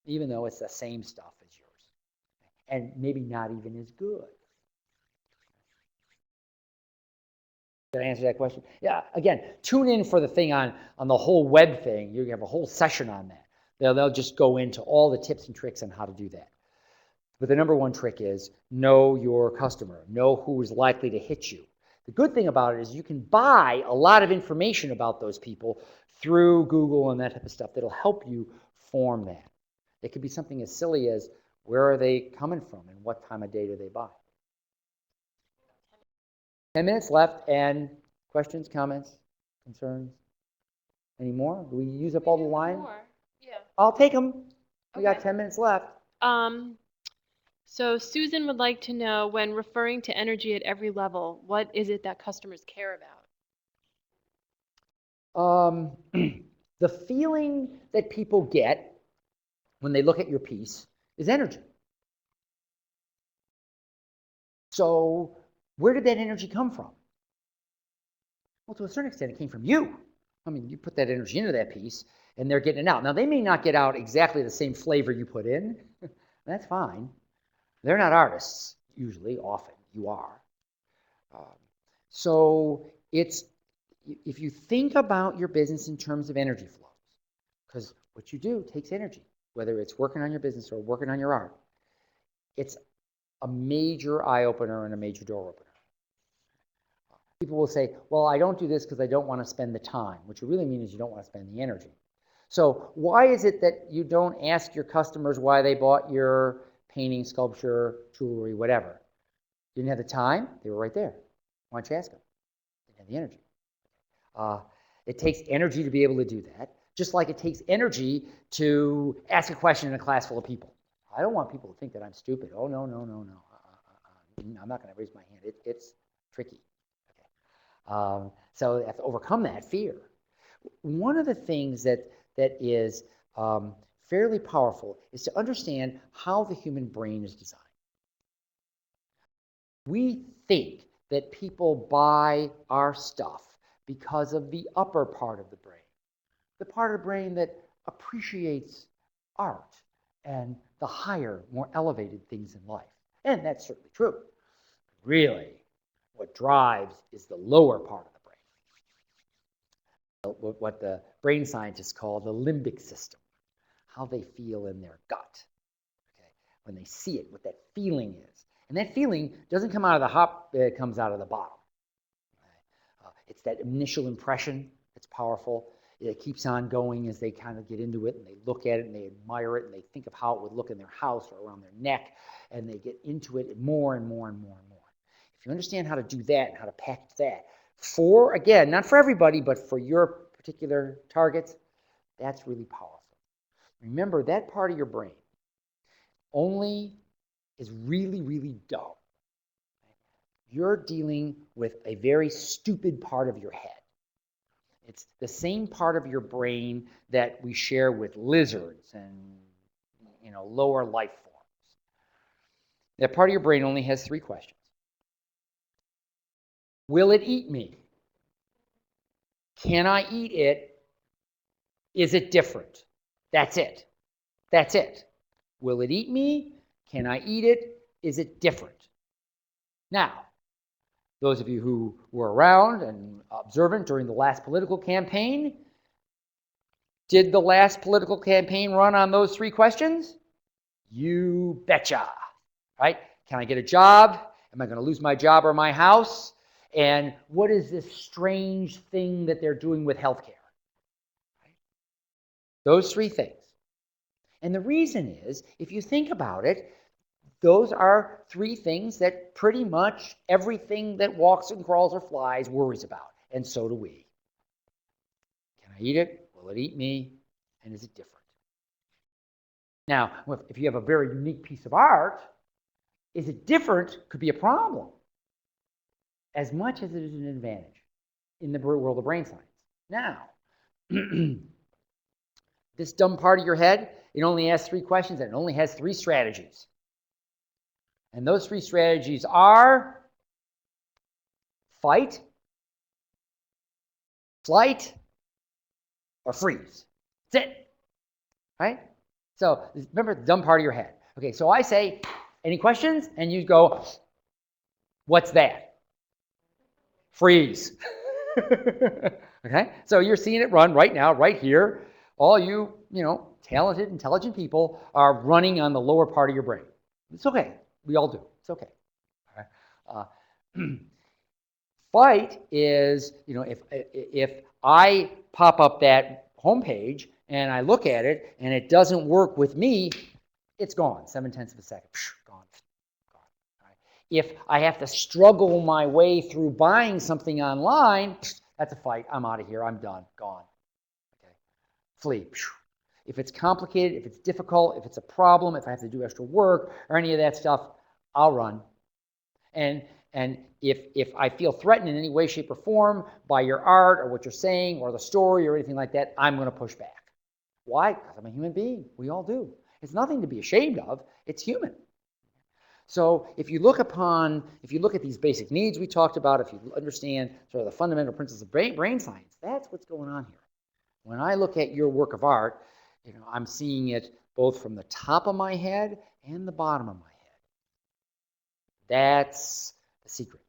even though it's the same stuff as yours. And maybe not even as good. Did I answer that question? Yeah, again, tune in for the thing on the whole web thing. You have a whole session on that. They'll just go into all the tips and tricks on how to do that. But the number one trick is know your customer, know who is likely to hit you. The good thing about it is you can buy a lot of information about those people through Google and that type of stuff that'll help you form that. It could be something as silly as where are they coming from and what time of day do they buy. 10 minutes left, and questions, comments, concerns? Any more? Do we use up all the line? More. Yeah. I'll take them. We got Okay. 10 minutes left. So Susan would like to know, when referring to energy at every level, what is it that customers care about? The feeling that people get when they look at your piece is energy. So where did that energy come from? Well, to a certain extent, it came from you. I mean, you put that energy into that piece, and they're getting it out. Now, they may not get out exactly the same flavor you put in. That's fine. They're not artists, usually, often. You are. So it's, if you think about your business in terms of energy flows, because what you do takes energy, whether it's working on your business or working on your art, it's a major eye-opener and a major door opener. People will say, well, I don't do this because I don't want to spend the time. What you really mean is you don't want to spend the energy. So why is it that you don't ask your customers why they bought your painting, sculpture, jewelry, whatever? You didn't have the time? They were right there. Why don't you ask them? They didn't have the energy. It takes energy to be able to do that, just like it takes energy to ask a question in a class full of people. I don't want people to think that I'm stupid. Oh, no, no, no, no. I'm not going to raise my hand. It's tricky. Okay. So you have to overcome that fear. One of the things that is fairly powerful is to understand how the human brain is designed. We think that people buy our stuff because of the upper part of the brain, the part of the brain that appreciates art and the higher, more elevated things in life. And that's certainly true. Really, what drives is the lower part of the brain, what the brain scientists call the limbic system, how they feel in their gut, okay, when they see it, what that feeling is. And that feeling doesn't come out of the hop, it comes out of the bottom. It's that initial impression that's powerful. It keeps on going as they kind of get into it and they look at it and they admire it and they think of how it would look in their house or around their neck, and they get into it more and more and more and more. If you understand how to do that and how to package that for, again, not for everybody, but for your particular targets, that's really powerful. Remember, that part of your brain only is really, really dumb. You're dealing with a very stupid part of your head. It's the same part of your brain that we share with lizards and, lower life forms. That part of your brain only has 3 questions. Will it eat me? Can I eat it? Is it different? That's it. That's it. Will it eat me? Can I eat it? Is it different? Now, those of you who were around and observant during the last political campaign, did the last political campaign run on those 3 questions? You betcha, right? Can I get a job? Am I going to lose my job or my house? And what is this strange thing that they're doing with healthcare? Right? Those 3 things. And the reason is, if you think about it, those are 3 things that pretty much everything that walks and crawls or flies worries about, and so do we. Can I eat it? Will it eat me? And is it different? Now, if you have a very unique piece of art, is it different could be a problem as much as it is an advantage in the world of brain science. Now, this dumb part of your head, it only has 3 questions and it only has 3 strategies. And those 3 strategies are fight, flight, or freeze. That's it. Right? So remember the dumb part of your head. Okay, so I say, any questions? And you go, what's that? Freeze. Okay? So you're seeing it run right now, right here. All you, talented, intelligent people are running on the lower part of your brain. It's okay. We all do. It's okay. All right? Fight is, if I pop up that homepage and I look at it and it doesn't work with me, it's gone. 7/10 of a second. Gone. Right? If I have to struggle my way through buying something online, that's a fight. I'm out of here. I'm done. Gone. Okay. Flee. If it's complicated, if it's difficult, if it's a problem, if I have to do extra work or any of that stuff, I'll run. And if I feel threatened in any way, shape, or form by your art or what you're saying or the story or anything like that, I'm going to push back. Why? Because I'm a human being. We all do. It's nothing to be ashamed of. It's human. So if you look at these basic needs we talked about, if you understand sort of the fundamental principles of brain science, that's what's going on here. When I look at your work of art, I'm seeing it both from the top of my head and the bottom of my head. That's the secret.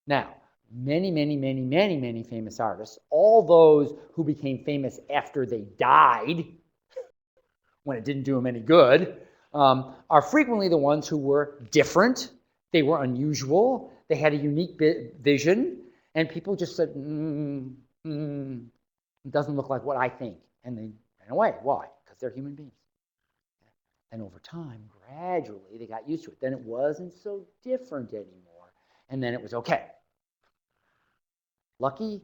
Now, many, many, many, many, many famous artists, all those who became famous after they died, when it didn't do them any good, are frequently the ones who were different. They were unusual. They had a unique vision. And people just said, it doesn't look like what I think. And they ran away. Why? Because they're human beings. And over time, gradually, they got used to it. Then it wasn't so different anymore. And then it was okay. Lucky,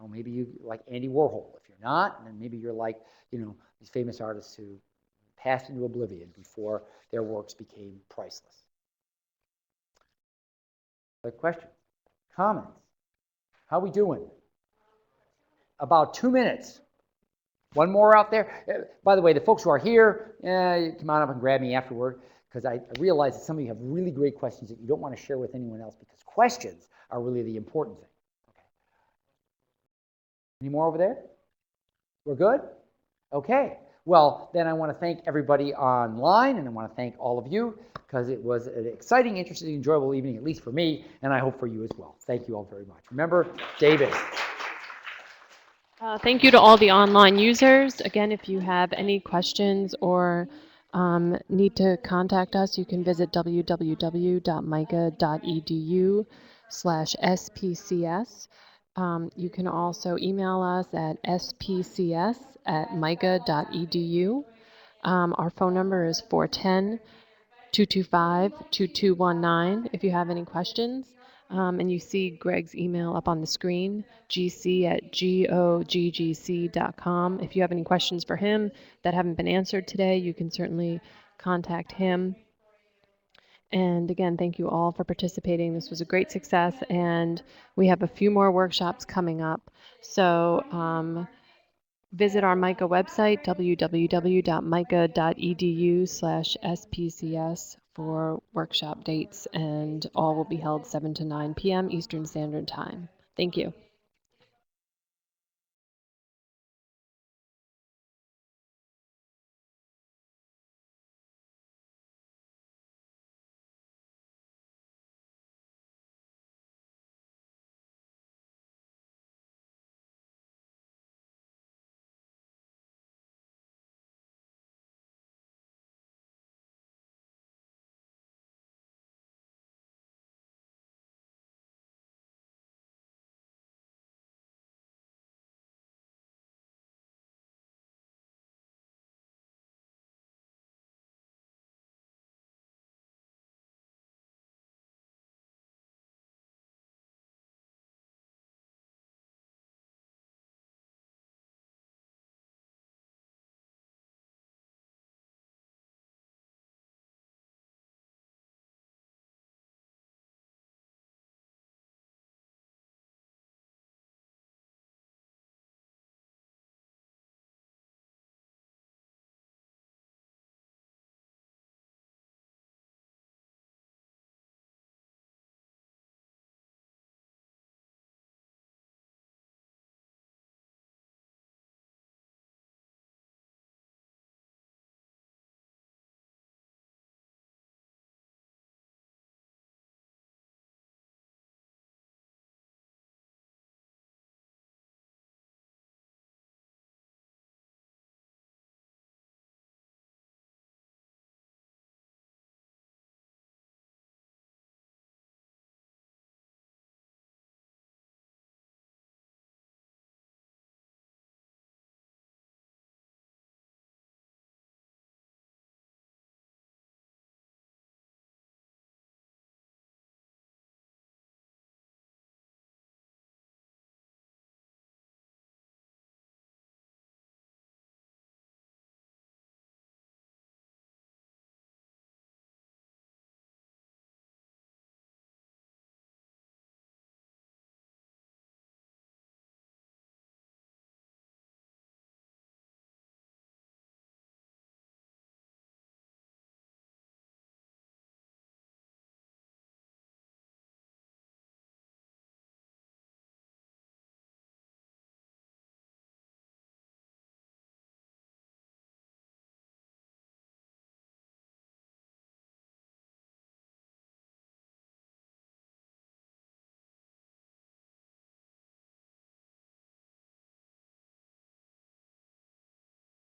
maybe you like Andy Warhol. If you're not, then maybe you're like, these famous artists who passed into oblivion before their works became priceless. Other questions? Comments? How we doing? About 2 minutes. One more out there. By the way, the folks who are here, come on up and grab me afterward, because I realize that some of you have really great questions that you don't want to share with anyone else, because questions are really the important thing. Okay. Any more over there? We're good? Okay. Well, then I want to thank everybody online, and I want to thank all of you, because it was an exciting, interesting, enjoyable evening, at least for me, and I hope for you as well. Thank you all very much. Remember, David. Thank you to all the online users. Again, if you have any questions or need to contact us, you can visit www.mica.edu/spcs. You can also email us at spcs@mica.edu. Our phone number is 410-225-2219 if you have any questions. And you see Greg's email up on the screen, gc@goggc.com. If you have any questions for him that haven't been answered today, you can certainly contact him. And again, thank you all for participating. This was a great success, and we have a few more workshops coming up. So visit our MICA website, www.mica.edu/spcs, for workshop dates, and all will be held 7 to 9 p.m. Eastern Standard Time. Thank you.